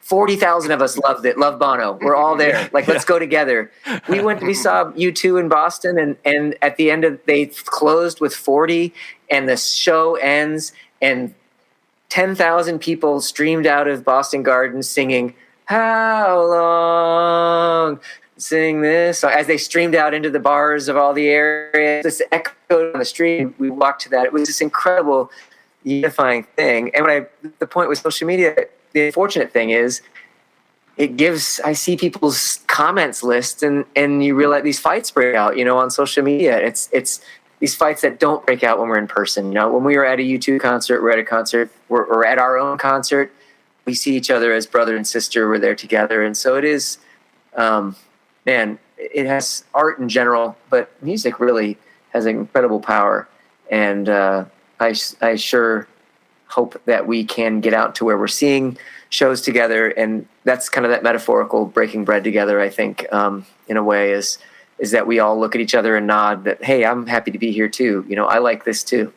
40,000 of us love Bono. We're all there. Like, let's go together. We saw U2 in Boston, and at the end they closed with 40, and the show ends, and 10,000 people streamed out of Boston Garden singing, "How long?" Sing this song, as they streamed out into the bars of all the areas. This echoed on the street. We walked to that. It was this incredible unifying thing. And the point with social media, the unfortunate thing is, I see people's comments list, and you realize these fights break out, on social media. It's these fights that don't break out when we're in person. When we were at a U2 concert, we're at a concert, we're at our own concert, we see each other as brother and sister. We're there together. And so it is, it has art in general, but music really has incredible power. And I sure hope that we can get out to where we're seeing shows together, and that's kind of that metaphorical breaking bread together, I think, in a way, is that we all look at each other and nod that, hey, I'm happy to be here too. I like this too.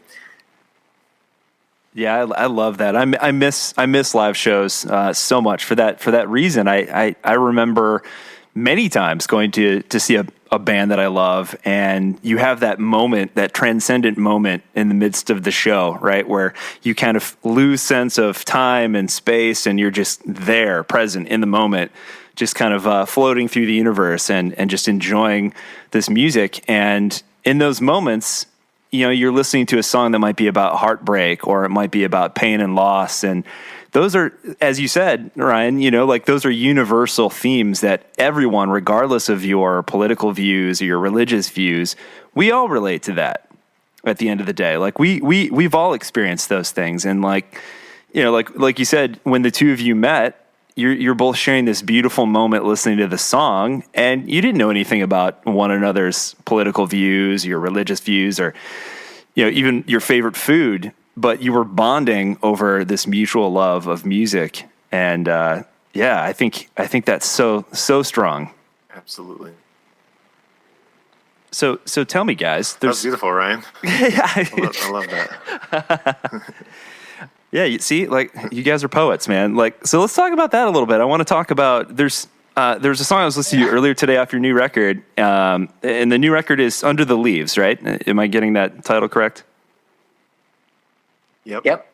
Yeah, I love that. I miss live shows so much for that reason. I remember many times going to see a band that I love, and you have that moment, that transcendent moment in the midst of the show, right? Where you kind of lose sense of time and space, and you're just there, present in the moment, just kind of floating through the universe and just enjoying this music. And in those moments, you're listening to a song that might be about heartbreak, or it might be about pain and loss. And those are, as you said, Ryan, like those are universal themes that everyone, regardless of your political views or your religious views, we all relate to that at the end of the day. Like we've all experienced those things. And like you said, when the two of you met, you're both sharing this beautiful moment listening to the song, and you didn't know anything about one another's political views, your religious views, or even your favorite food, but you were bonding over this mutual love of music. And I think that's so strong. Absolutely. So tell me, guys. That's beautiful, Ryan. I love that. Yeah, you see, like, you guys are poets, man. Like, so let's talk about that a little bit. I want to talk about, there's a song I was listening to earlier today off your new record, and the new record is Under the Leaves, right? Am I getting that title correct? Yep.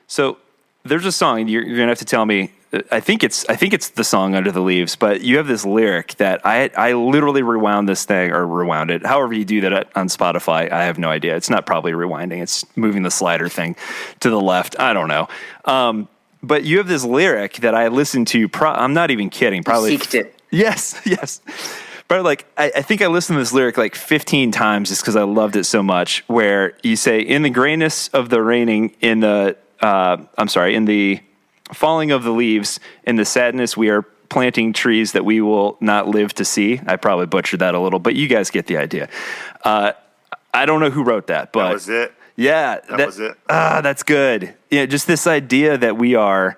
So there's a song, you're going to have to tell me, I think it's the song Under the Leaves, but you have this lyric that I literally rewound it. However you do that on Spotify, I have no idea. It's not probably rewinding. It's moving the slider thing to the left. I don't know. But you have this lyric that I listened to. I'm not even kidding. Probably seeked it. Yes. But like, I think I listened to this lyric like 15 times just because I loved it so much, where you say, in the grayness of the raining, in the falling of the leaves, in the sadness we are planting trees that we will not live to see. I probably butchered that a little, but you guys get the idea. I don't know who wrote that, but that was it. Yeah, that was it. That's good. Yeah, just this idea that we are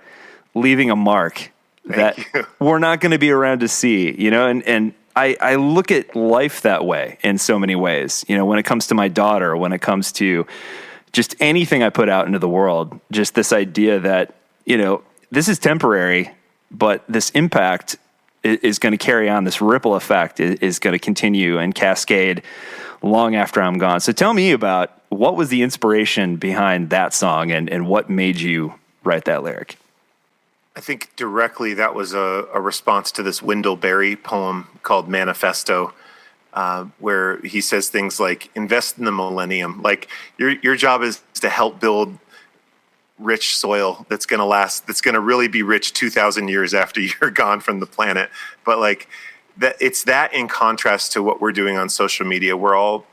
leaving a mark that we're not going to be around to see, and I look at life that way in so many ways, when it comes to my daughter, when it comes to just anything I put out into the world, just this idea that, this is temporary, but this impact is going to carry on. This ripple effect is going to continue and cascade long after I'm gone. So tell me about what was the inspiration behind that song, and what made you write that lyric? I think directly that was a response to this Wendell Berry poem called Manifesto, where he says things like, invest in the millennium. Like your job is to help build rich soil that's going to last, that's going to really be rich 2,000 years after you're gone from the planet. But like that, it's that in contrast to what we're doing on social media. We're all,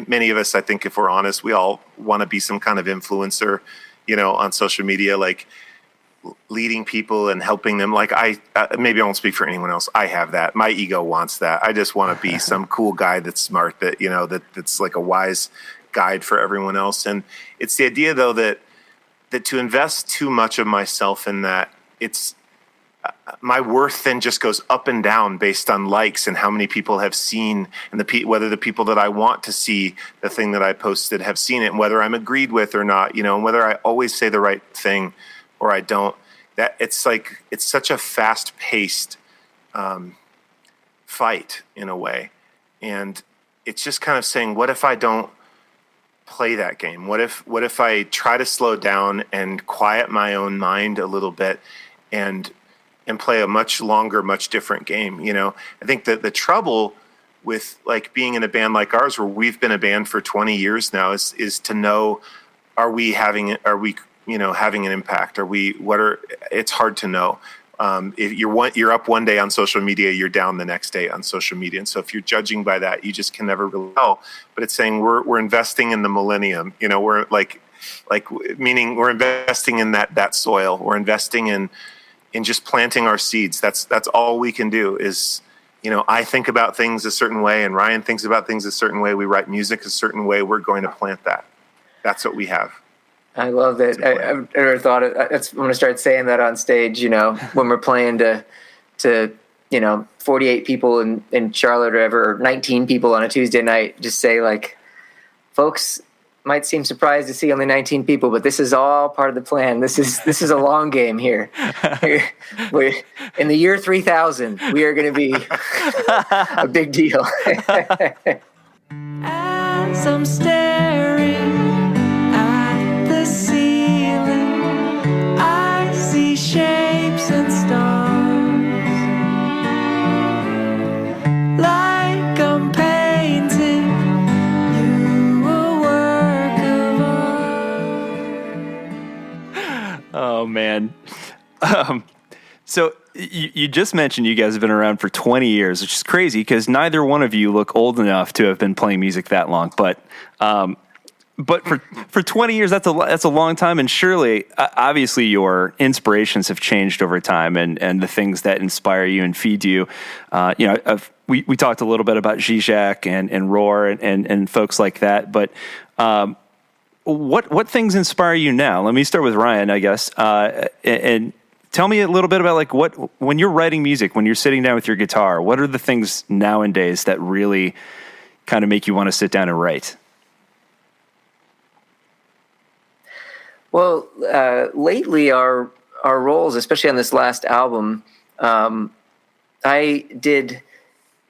many of us, I think if we're honest, we all want to be some kind of influencer, on social media, like leading people and helping them. Like maybe I won't speak for anyone else. I have that. My ego wants that. I just want to be some cool guy that's smart, that, that's like a wise guide for everyone else. And it's the idea though, that to invest too much of myself in that, it's my worth then just goes up and down based on likes and how many people have seen, and whether the people that I want to see the thing that I posted have seen it, and whether I'm agreed with or not, and whether I always say the right thing or I don't. That it's such a fast-paced fight in a way, and it's just kind of saying, what if I don't play that game? What if I try to slow down and quiet my own mind a little bit and play a much longer, much different game? I think that the trouble with like being in a band like ours, where we've been a band for 20 years now, is to know, are we having an impact? It's hard to know. If you're up one day on social media, you're down the next day on social media. And so if you're judging by that, you just can never really tell. But it's saying we're investing in the millennium. We're meaning we're investing in that soil. We're investing in just planting our seeds. That's all we can do is, I think about things a certain way and Ryan thinks about things a certain way. We write music a certain way. We're going to plant that. That's what we have. I love that. I've never thought of that's. I'm going to start saying that on stage, when we're playing to 48 people in Charlotte or whatever, or 19 people on a Tuesday night, just say like, folks might seem surprised to see only 19 people, but this is all part of the plan. This is a long game here. In the year 3000, we are going to be a big deal. As I'm staring at the ceiling, I see shapes and stars, like I'm painting So you just mentioned you guys have been around for 20 years, which is crazy because neither one of you look old enough to have been playing music that long. But for 20 years, that's a long time. And surely, obviously, your inspirations have changed over time, and the things that inspire you and feed you. We talked a little bit about Zizek and Roar and folks like that. But what things inspire you now? Let me start with Ryan, I guess, and tell me a little bit about like when you're writing music, when you're sitting down with your guitar, what are the things nowadays that really kind of make you want to sit down and write? Well, lately our roles, especially on this last album, I did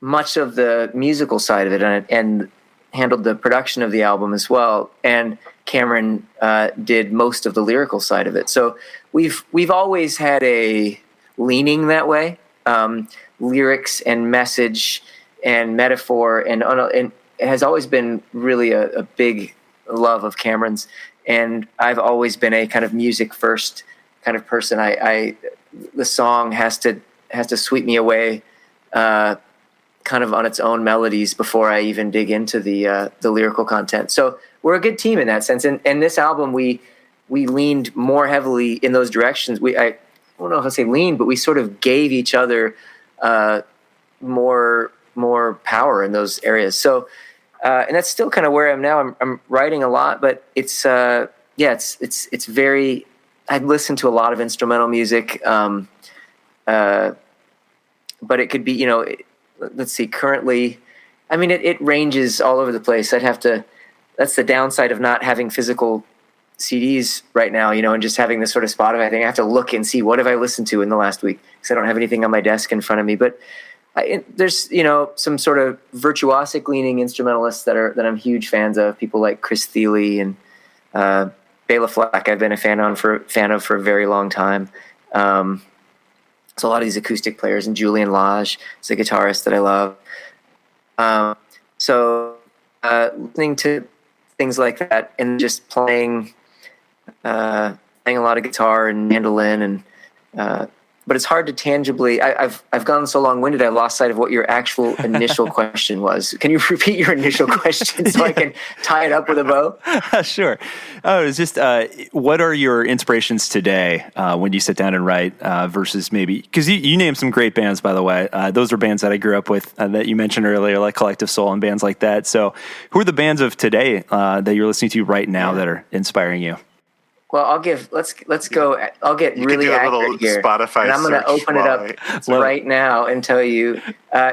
much of the musical side of it and handled the production of the album as well. And Cameron did most of the lyrical side of it. So we've always had a leaning that way, lyrics and message and metaphor, and it has always been really a big love of Cameron's. And I've always been a kind of music first kind of person. The song has to sweep me away, kind of on its own melodies before I even dig into the lyrical content. So we're a good team in that sense. And this album, we leaned more heavily in those directions. I don't know if I say lean, but we sort of gave each other more power in those areas. So. And that's still kind of where I am now. I'm writing a lot, but it's very. I listen to a lot of instrumental music, but it could be, let's see. Currently, I mean, it ranges all over the place. I'd have to. That's the downside of not having physical CDs right now, and just having this sort of Spotify thing. I have to look and see what have I listened to in the last week because I don't have anything on my desk in front of me, but. There's some sort of virtuosic leaning instrumentalists that I'm huge fans of. People like Chris Thiele and Bela Fleck. I've been a fan of for a very long time. So a lot of these acoustic players, and Julian Lage is a guitarist that I love. Listening to things like that and just playing a lot of guitar and mandolin and. But it's hard to tangibly. I've gone so long-winded. I lost sight of what your actual initial question was. Can you repeat your initial question so I can tie it up with a bow? Sure. Oh, it's just what are your inspirations today when you sit down and write versus maybe because you named some great bands, by the way. Those are bands that I grew up with that you mentioned earlier, like Collective Soul and bands like that. So, who are the bands of today that you're listening to right now that are inspiring you? Well, let's go. I'll get really accurate here. Spotify and I'm going to open it up right now and tell you.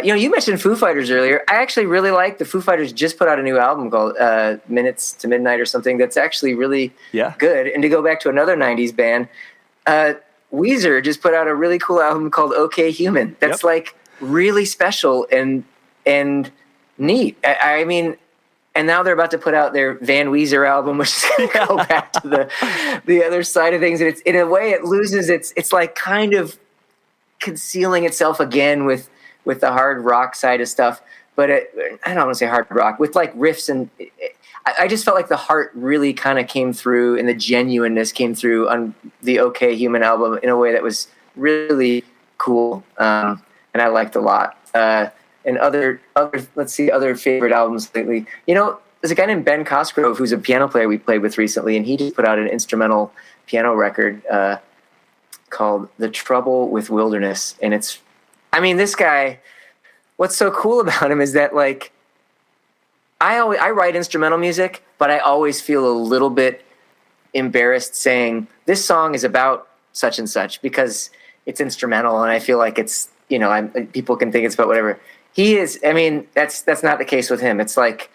You mentioned Foo Fighters earlier. I actually really like the Foo Fighters. Just put out a new album called Minutes to Midnight or something. That's actually really good. And to go back to another '90s band, Weezer just put out a really cool album called OK Human. That's like really special and neat. I mean. And now they're about to put out their Van Weezer album, which is going to go back to the other side of things. And it's in a way it loses it's like kind of concealing itself again with the hard rock side of stuff. But I don't want to say hard rock with like riffs and I just felt like the heart really kind of came through and the genuineness came through on the OK Human album in a way that was really cool and I liked a lot. And other favorite albums lately. There's a guy named Ben Cosgrove who's a piano player we played with recently, and he just put out an instrumental piano record called The Trouble with Wilderness. And this guy, what's so cool about him is that like I write instrumental music, but I always feel a little bit embarrassed saying this song is about such and such because it's instrumental, and I feel like it's people can think it's about whatever. He is. I mean, that's not the case with him. It's like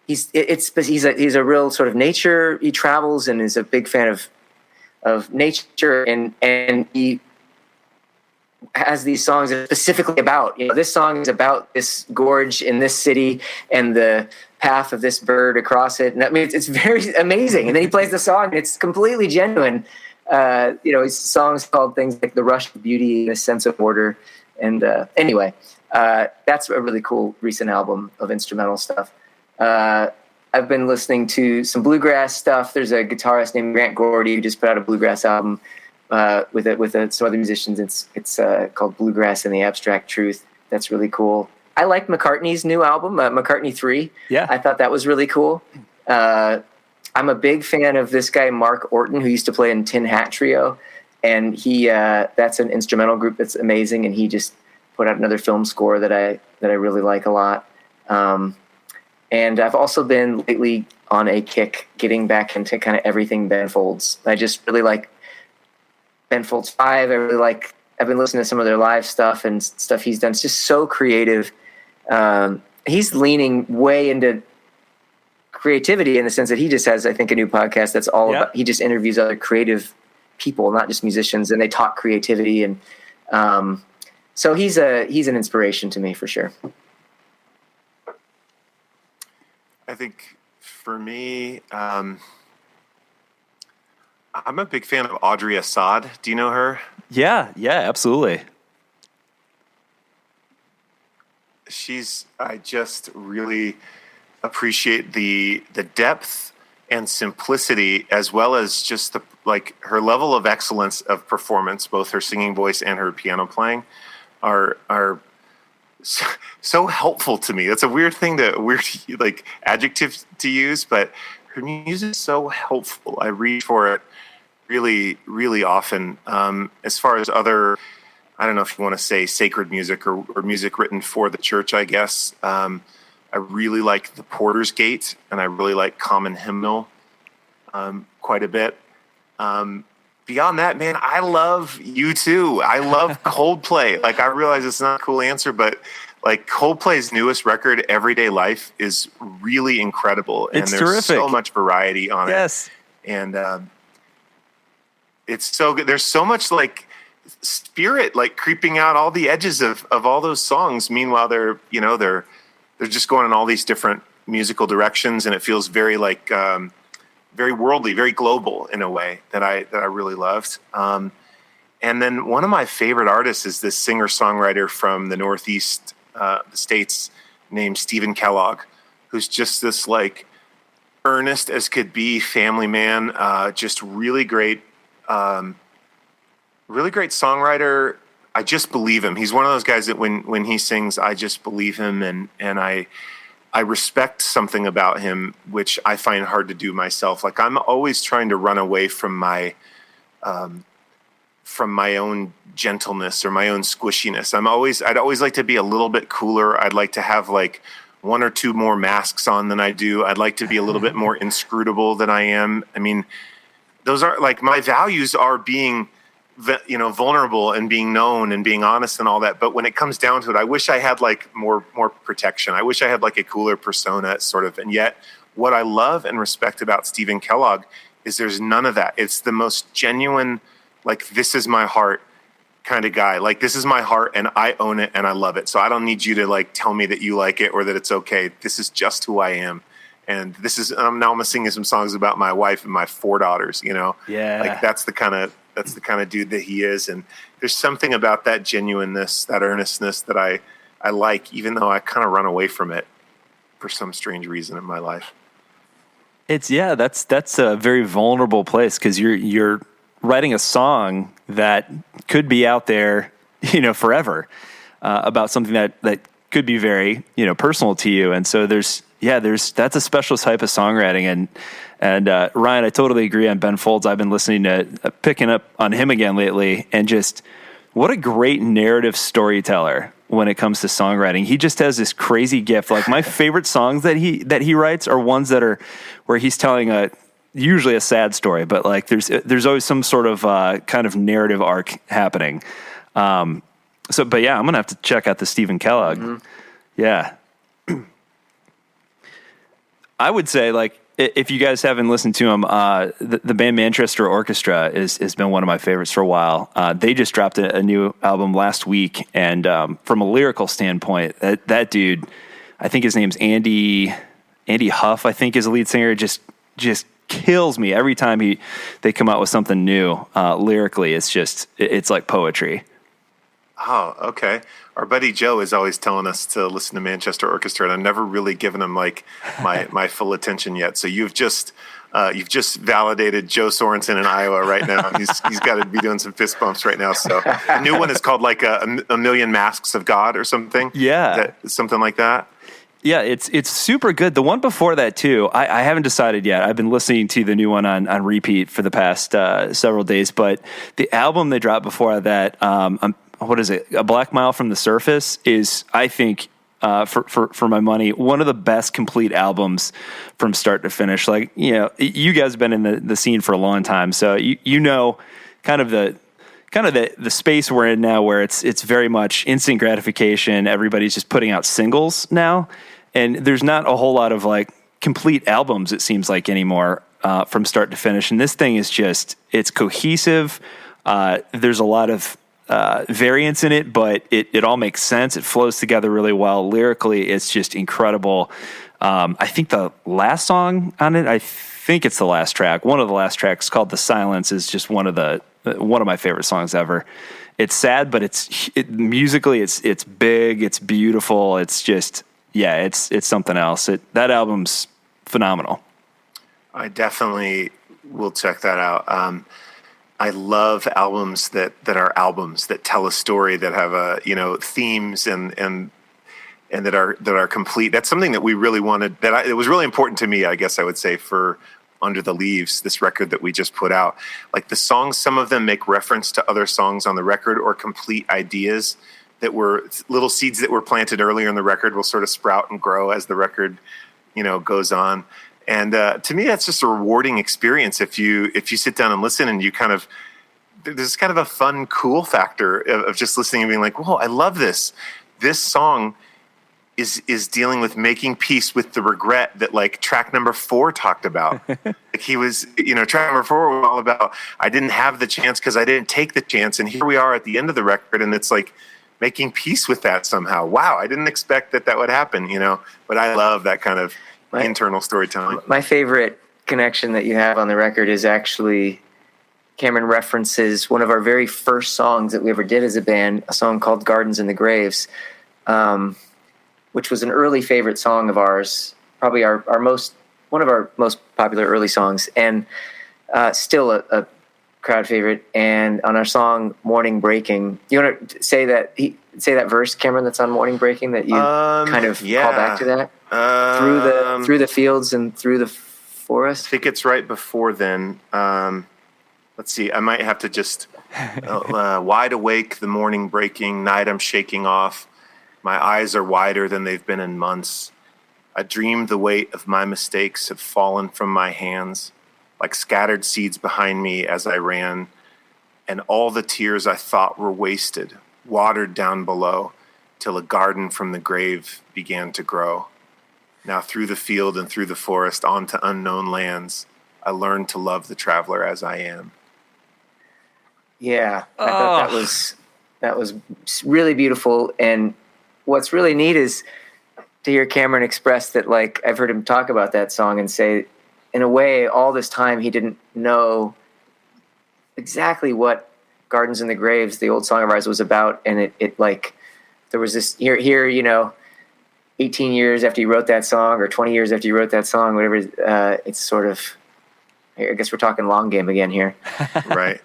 he's a real sort of nature. He travels and is a big fan of nature, and he has these songs that are specifically about. This song is about this gorge in this city and the path of this bird across it. And I mean, it's very amazing. And then he plays the song, and it's completely genuine. His songs called things like "The Rush of Beauty" and "A Sense of Order." And anyway. That's a really cool recent album of instrumental stuff. I've been listening to some bluegrass stuff. There's a guitarist named Grant Gordy who just put out a bluegrass album. with some other musicians. It's called Bluegrass and the Abstract Truth. That's really cool. I like McCartney's new album, McCartney 3. Yeah. I thought that was really cool. I'm a big fan of this guy, Mark Orton, who used to play in Tin Hat Trio. And that's an instrumental group that's amazing. And he just put out another film score that I really like a lot. And I've also been lately on a kick getting back into kind of everything Ben Folds. I just really like Ben Folds 5. I've been listening to some of their live stuff and stuff he's done. It's just so creative. He's leaning way into creativity in the sense that he just has, I think, a new podcast that's all about, he just interviews other creative people, not just musicians, and they talk creativity. And so he's an inspiration to me for sure. I think for me, I'm a big fan of Audrey Assad. Do you know her? Yeah, absolutely. I just really appreciate the depth and simplicity, as well as just her level of excellence of performance. Both her singing voice and her piano playing are so helpful to me. That's a weird adjective to use, but her music is so helpful. I read for it really, really often. As far as other, I don't know if you want to say sacred music or music written for the church, I guess. I really like the Porter's Gate, and I really like Common Hymnal quite a bit. Beyond that, man, I love U2. I love Coldplay. I realize it's not a cool answer, but Coldplay's newest record, Everyday Life, is really incredible. It's and there's terrific. So much variety on it. Yes. And it's so good. There's so much spirit creeping out all the edges of all those songs. Meanwhile, they're just going in all these different musical directions, and it feels very very worldly, very global in a way that I really loved. And then one of my favorite artists is this singer-songwriter from the Northeast, the States, named Stephen Kellogg, who's just this earnest as could be family man, just really great songwriter. I just believe him. He's one of those guys that when he sings, I just believe him, and I respect something about him, which I find hard to do myself. I'm always trying to run away from my own gentleness or my own squishiness. I'd always like to be a little bit cooler. I'd like to have one or two more masks on than I do. I'd like to be a little bit more inscrutable than I am. I mean, those are my values are being, vulnerable and being known and being honest and all that. But when it comes down to it, I wish I had more protection. I wish I had a cooler persona sort of. And yet what I love and respect about Stephen Kellogg is there's none of that. It's the most genuine, this is my heart kind of guy. This is my heart and I own it and I love it. So I don't need you to tell me that you like it or that it's okay. This is just who I am. And this is, now I'm going to sing some songs about my wife and my 4 daughters, Yeah. That's the kind of dude that he is. And there's something about that genuineness, that earnestness that I like, even though I kind of run away from it for some strange reason in my life. That's a very vulnerable place, because you're writing a song that could be out there, forever, about something that could be very, personal to you. And so that's a special type of songwriting. And Ryan, I totally agree on Ben Folds. I've been listening to, picking up on him again lately, and just what a great narrative storyteller when it comes to songwriting. He just has this crazy gift. My favorite songs that he writes are ones that are where he's telling usually a sad story, but there's always some sort of kind of narrative arc happening. But yeah, I'm gonna have to check out the Stephen Kellogg. Mm-hmm. Yeah. I would say, if you guys haven't listened to him, the band Manchester Orchestra has been one of my favorites for a while. They just dropped a new album last week, and from a lyrical standpoint, that dude, I think his name's Andy Huff, I think is the lead singer, just kills me every time they come out with something new. Lyrically, it's like poetry. Oh, okay. Our buddy Joe is always telling us to listen to Manchester Orchestra, and I've never really given him like my full attention yet. So you've just validated Joe Sorensen in Iowa right now. He's got to be doing some fist bumps right now. So the new one is called like a Million Masks of God or something. Yeah, something like that. Yeah, it's super good. The one before that too, I haven't decided yet. I've been listening to the new one on repeat for the past several days. But the album they dropped before that, what is it? A Black Mile from the Surface is, I think, for my money, one of the best complete albums from start to finish. Like, you know, you guys have been in the scene for a long time, so you know kind of the space we're in now, where it's very much instant gratification. Everybody's just putting out singles now, and there's not a whole lot of like complete albums, it seems like, anymore from start to finish. And this thing is just, it's cohesive. There's a lot of variance in it, but it all makes sense. It flows together really well. Lyrically, it's just incredible. I think the last song on it, I think it's the last track. One of the last tracks, called "The Silence," is just one of my favorite songs ever. It's sad, but musically, it's big, it's beautiful. It's just, yeah, it's something else. That album's phenomenal. I definitely will check that out. I love albums that are albums that tell a story, that have themes and that are complete. That's something that we really wanted. It was really important to me, I guess I would say, for Under the Leaves, this record that we just put out. Like the songs, some of them make reference to other songs on the record, or complete ideas that were little seeds that were planted earlier in the record will sort of sprout and grow as the record, goes on. And to me, that's just a rewarding experience. If you sit down and listen, and there's kind of a fun, cool factor of just listening and being like, whoa, I love this. This song is dealing with making peace with the regret that like track number 4 talked about. Like he was, track number 4 was all about, I didn't have the chance because I didn't take the chance. And here we are at the end of the record, and it's like making peace with that somehow. Wow, I didn't expect that would happen, but I love that kind of internal storytelling. My favorite connection that you have on the record is actually Cameron references one of our very first songs that we ever did as a band, a song called Gardens in the Graves, which was an early favorite song of ours, probably one of our most popular early songs, and still a crowd favorite. And on our song Morning Breaking, you want to say that verse, Cameron, that's on Morning Breaking, that you kind of call back to that? Through the fields and through the forest? I think it's right before then. Let's see, I might have to just wide awake, the morning breaking, night I'm shaking off. My eyes are wider than they've been in months. I dreamed the weight of my mistakes had fallen from my hands, like scattered seeds behind me as I ran, and all the tears I thought were wasted, watered down below, till a garden from the grave began to grow. Now through the field and through the forest, on to unknown lands, I learned to love the traveler as I am. Yeah, I thought that was really beautiful. And what's really neat is to hear Cameron express that, like, I've heard him talk about that song and say, in a way, all this time he didn't know exactly what Gardens in the Graves, the old song of ours, was about. And it like, there was this here, 18 years after you wrote that song, or 20 years after you wrote that song, whatever, it's sort of, I guess we're talking long game again here. Right.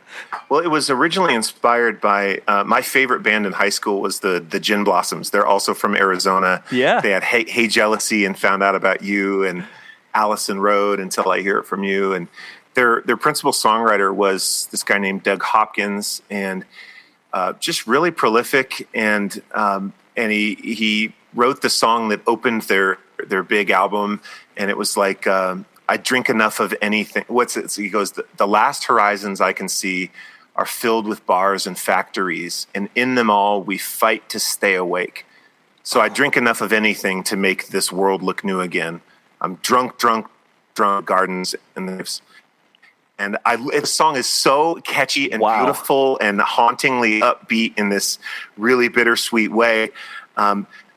Well, it was originally inspired by my favorite band in high school was the Gin Blossoms. They're also from Arizona. Yeah. They had Hey Jealousy and Found Out About You and Allison Road, Until I Hear It From You. And their principal songwriter was this guy named Doug Hopkins, and just really prolific. And he wrote the song that opened their big album, and it was like, I drink enough of anything. What's it? So he goes, the last horizons I can see are filled with bars and factories, and in them all we fight to stay awake. So I drink enough of anything to make this world look new again. I'm drunk, gardens and lives. And the song is so catchy and beautiful and hauntingly upbeat in this really bittersweet way.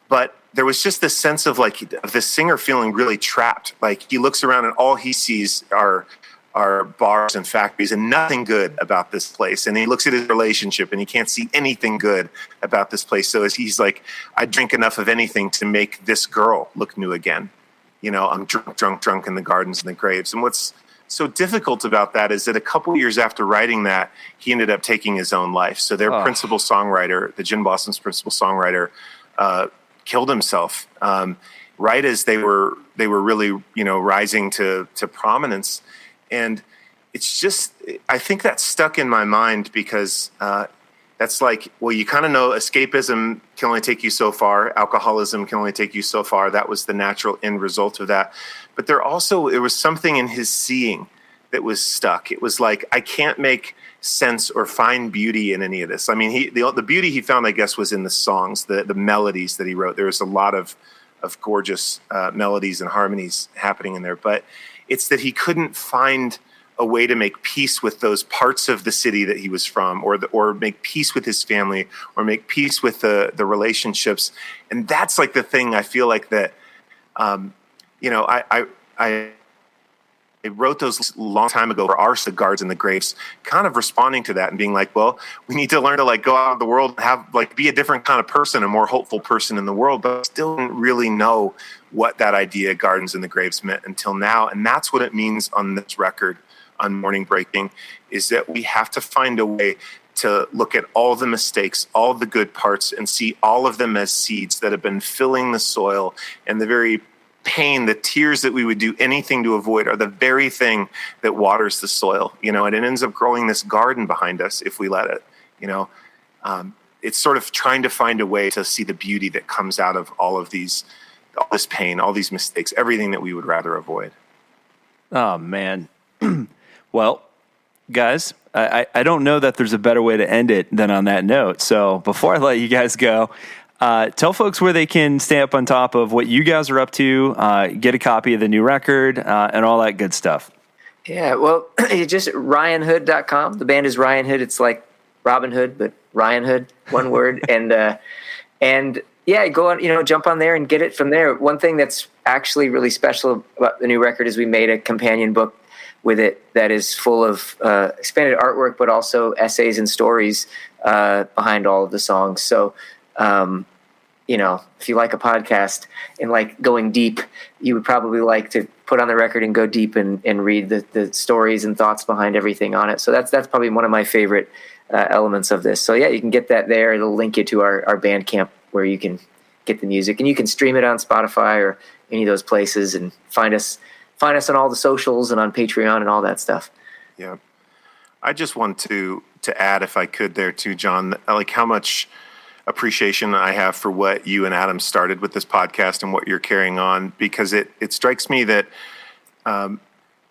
But there was just this sense of like the singer feeling really trapped. Like he looks around and all he sees are are bars and factories and nothing good about this place. And he looks at his relationship and he can't see anything good about this place. So he's like, I drink enough of anything to make this girl look new again. I'm drunk in the gardens and the graves. And what's so difficult about that is that a couple years after writing that, he ended up taking his own life. So their principal songwriter, the Gin Blossom's principal songwriter, killed himself right as they were really, rising to prominence. And it's just, I think that stuck in my mind because that's like, well, you kind of know escapism can only take you so far. Alcoholism can only take you so far. That was the natural end result of that. But there was something in his seeing that was stuck. It was like, I can't make sense or find beauty in any of this. I mean, the beauty he found, I guess, was in the songs, the melodies that he wrote. There was a lot of gorgeous melodies and harmonies happening in there. But it's that he couldn't find a way to make peace with those parts of the city that he was from, or make peace with his family, or make peace with the relationships. And that's like the thing I feel like that, I wrote those a long time ago for our cigars in the graves, kind of responding to that and being like, well, we need to learn to like go out of the world and have like be a different kind of person, a more hopeful person in the world, but I still didn't really know what that idea Gardens in the Graves meant until now. And that's what it means on this record, on Morning Breaking, is that we have to find a way to look at all the mistakes, all the good parts, and see all of them as seeds that have been filling the soil, and the very pain, the tears that we would do anything to avoid are the very thing that waters the soil, and it ends up growing this garden behind us if we let it, it's sort of trying to find a way to see the beauty that comes out of all this pain, all these mistakes, everything that we would rather avoid. Oh, man. Well, guys, I don't know that there's a better way to end it than on that note. So before I let you guys go, tell folks where they can stay up on top of what you guys are up to, get a copy of the new record, and all that good stuff. Yeah, well, you just Ryanhood.com. The band is Ryanhood. It's like Robin Hood, but Ryanhood, one word. And yeah, go on, jump on there and get it from there. One thing that's actually really special about the new record is we made a companion book with it that is full of expanded artwork, but also essays and stories behind all of the songs. So, if you like a podcast and like going deep, you would probably like to put on the record and go deep and read the stories and thoughts behind everything on it. So that's probably one of my favorite elements of this. So yeah, you can get that there. It'll link you to our Bandcamp where you can get the music, and you can stream it on Spotify or any of those places, and find us on all the socials and on Patreon and all that stuff. Yeah. I just want to add, if I could there too, John, like how much appreciation I have for what you and Adam started with this podcast and what you're carrying on, because it strikes me that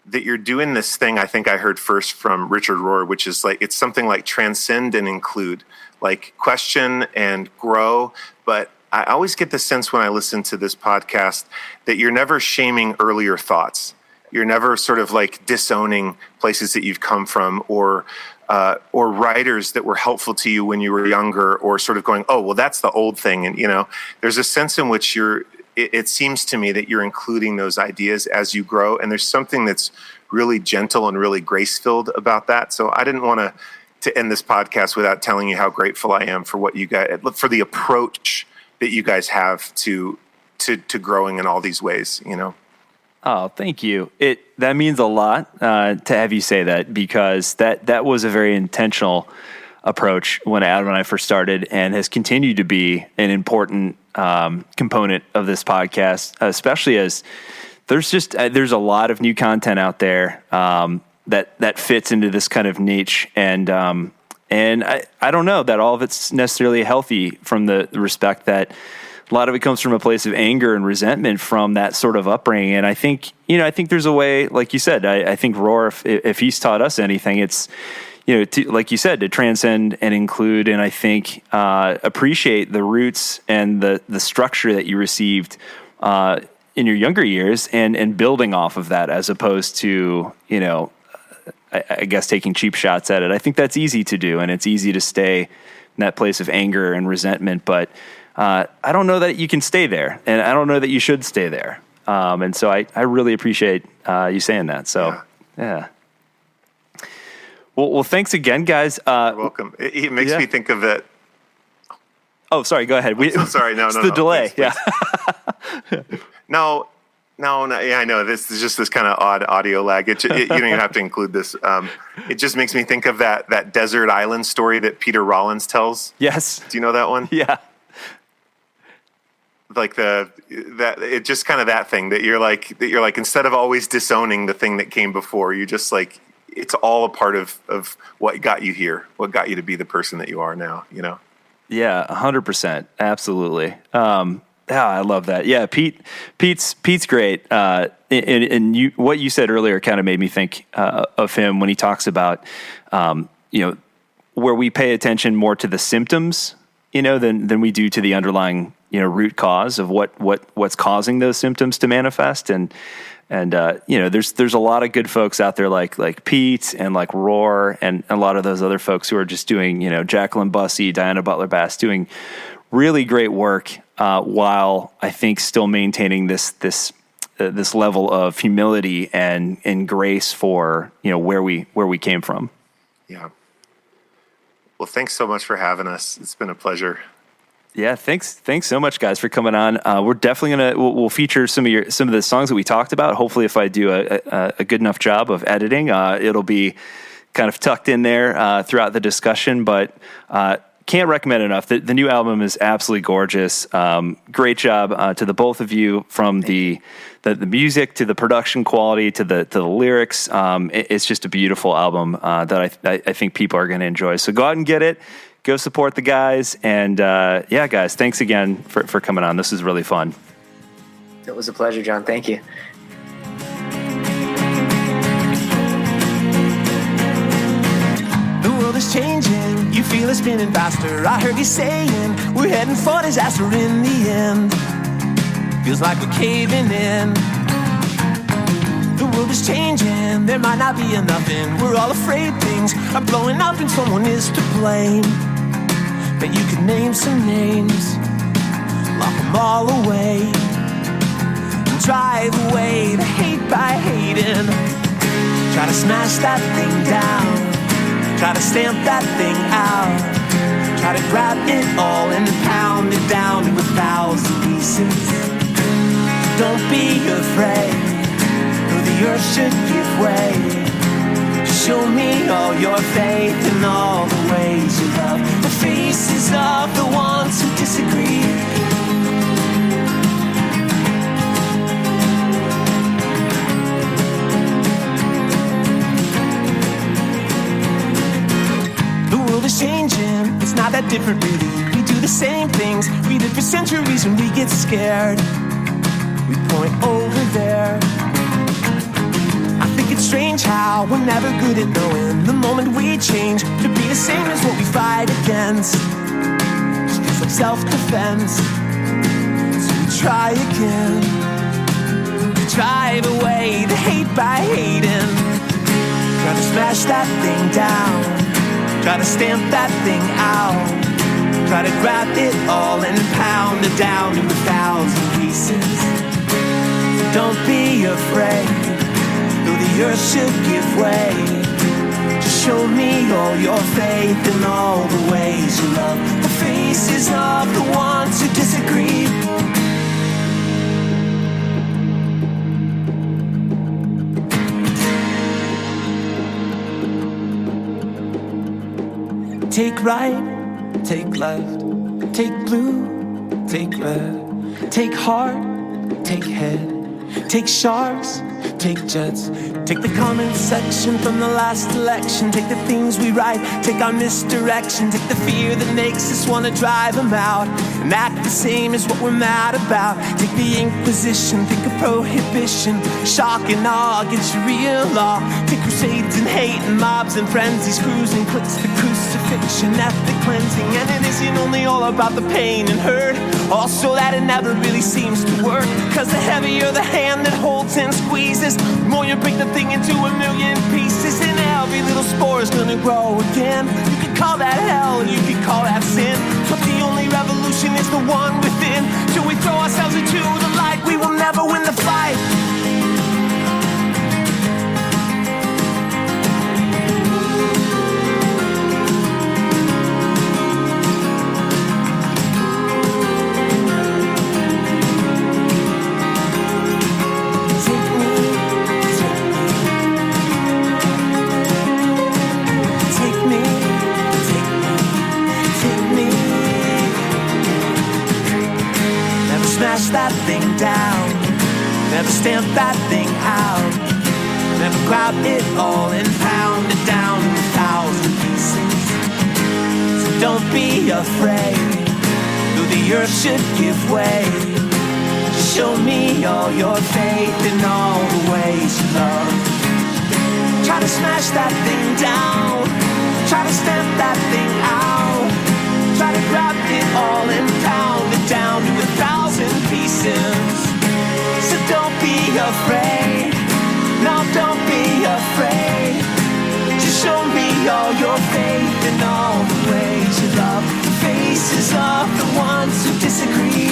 that you're doing this thing. I think I heard first from Richard Rohr, which is like, it's something like transcend and include, like question and grow. But I always get the sense when I listen to this podcast that you're never shaming earlier thoughts. You're never sort of like disowning places that you've come from, or writers that were helpful to you when you were younger, or sort of going, oh, well, that's the old thing. And, there's a sense in which it seems to me that you're including those ideas as you grow. And there's something that's really gentle and really grace-filled about that. So I didn't want to end this podcast without telling you how grateful I am for what you guys, for the approach that you guys have to growing in all these ways, Oh, thank you. That means a lot to have you say that, because that was a very intentional approach when Adam and I first started, and has continued to be an important component of this podcast, especially as there's a lot of new content out there that fits into this kind of niche, and I don't know that all of it's necessarily healthy, from the respect that a lot of it comes from a place of anger and resentment from that sort of upbringing. And I think there's a way, like you said, I think Rohr, if he's taught us anything, it's, like you said, to transcend and include, and I think appreciate the roots and the structure that you received in your younger years, and building off of that, as opposed to, I guess, taking cheap shots at it. I think that's easy to do, and it's easy to stay in that place of anger and resentment, but I don't know that you can stay there, and I don't know that you should stay there. And so I really appreciate you saying that. So, yeah. Well, thanks again, guys. You're welcome. It makes me think of it. Oh, sorry. Go ahead. So sorry. No, it's the delay. Please. No. Yeah, I know. This is just this kind of odd audio lag. You don't even have to include this. It just makes me think of that desert island story that Peter Rollins tells. Yes. Do you know that one? Yeah. Like it just kind of that thing that you're like instead of always disowning the thing that came before, you just like it's all a part of what got you here, what got you to be the person that you are now. You know. Yeah, 100%. Absolutely. I love that. Yeah, Pete's great. And what you said earlier kind of made me think of him when he talks about, where we pay attention more to the symptoms, than we do to the underlying, root cause of what's causing those symptoms to manifest. And there's a lot of good folks out there like Pete and like Roar and a lot of those other folks who are just doing, Jacqueline Bussey, Diana Butler Bass, doing really great work, while I think still maintaining this level of humility and grace for, where we came from. Yeah. Well, thanks so much for having us. It's been a pleasure. Yeah, thanks so much, guys, for coming on. We're definitely we'll feature some of the songs that we talked about. Hopefully, if I do a good enough job of editing, it'll be kind of tucked in there throughout the discussion. But can't recommend enough. The new album is absolutely gorgeous. Great job to the both of you, from the music to the production quality to the lyrics. It's just a beautiful album that I think people are going to enjoy. So go out and get it. Go support the guys. And guys, thanks again for coming on. This is really fun. It was a pleasure, John. Thank you. The world is changing, you feel it's spinning faster. I heard you saying we're heading for disaster in the end. Feels like we're caving in. The world is changing, there might not be enough in. We're all afraid things are blowing up and someone is to blame. Bet you could name some names, lock them all away, and drive away the hate by hating. Try to smash that thing down, try to stamp that thing out, try to grab it all and pound it down to 1,000 pieces. Don't be afraid, though the earth should give way. Show me all your faith and all the ways you love the faces of the ones who disagree. The world is changing, it's not that different really. We do the same things we did for centuries when we get scared. We point over there. It's strange how we're never good at knowing the moment we change to be the same as what we fight against. Just feels like self-defense. So we try again. We drive away the hate by hating. Try to smash that thing down, try to stamp that thing out, try to grab it all and pound it down to 1,000 pieces. Don't be afraid, though the earth should give way. Just show me all your faith and all the ways you love the faces of the ones who disagree. Take right, take left, take blue, take red, take heart, take head, take sharks, take jets. Take the comment section from the last election. Take the things we write, take our misdirection. Take the fear that makes us want to drive them out and act the same as what we're mad about. Take the Inquisition, think of prohibition, shock and awe against real law. Take crusades and hate and mobs and frenzies, screws and clicks, the crucifixion, ethnic cleansing. And it isn't only all about the pain and hurt, also that it never really seems to work. Cause the heavier the hand that holds and squeezes, the more you break the thing into a million pieces, and every little spore is gonna grow again. You could call that hell and you could call that sin, but the only revolution is the one within. Till we throw ourselves into the light, we will never win the fight. grab it all and pound it down to 1,000 pieces. So don't be afraid, though the earth should give way. Just show me all your faith in all the ways you love. Try to smash that thing down, try to stamp that thing out, try to grab it all and pound it down to 1,000 pieces. So don't be afraid, no, don't be afraid. Just show me all your faith in all the ways you love. The faces of the ones who disagree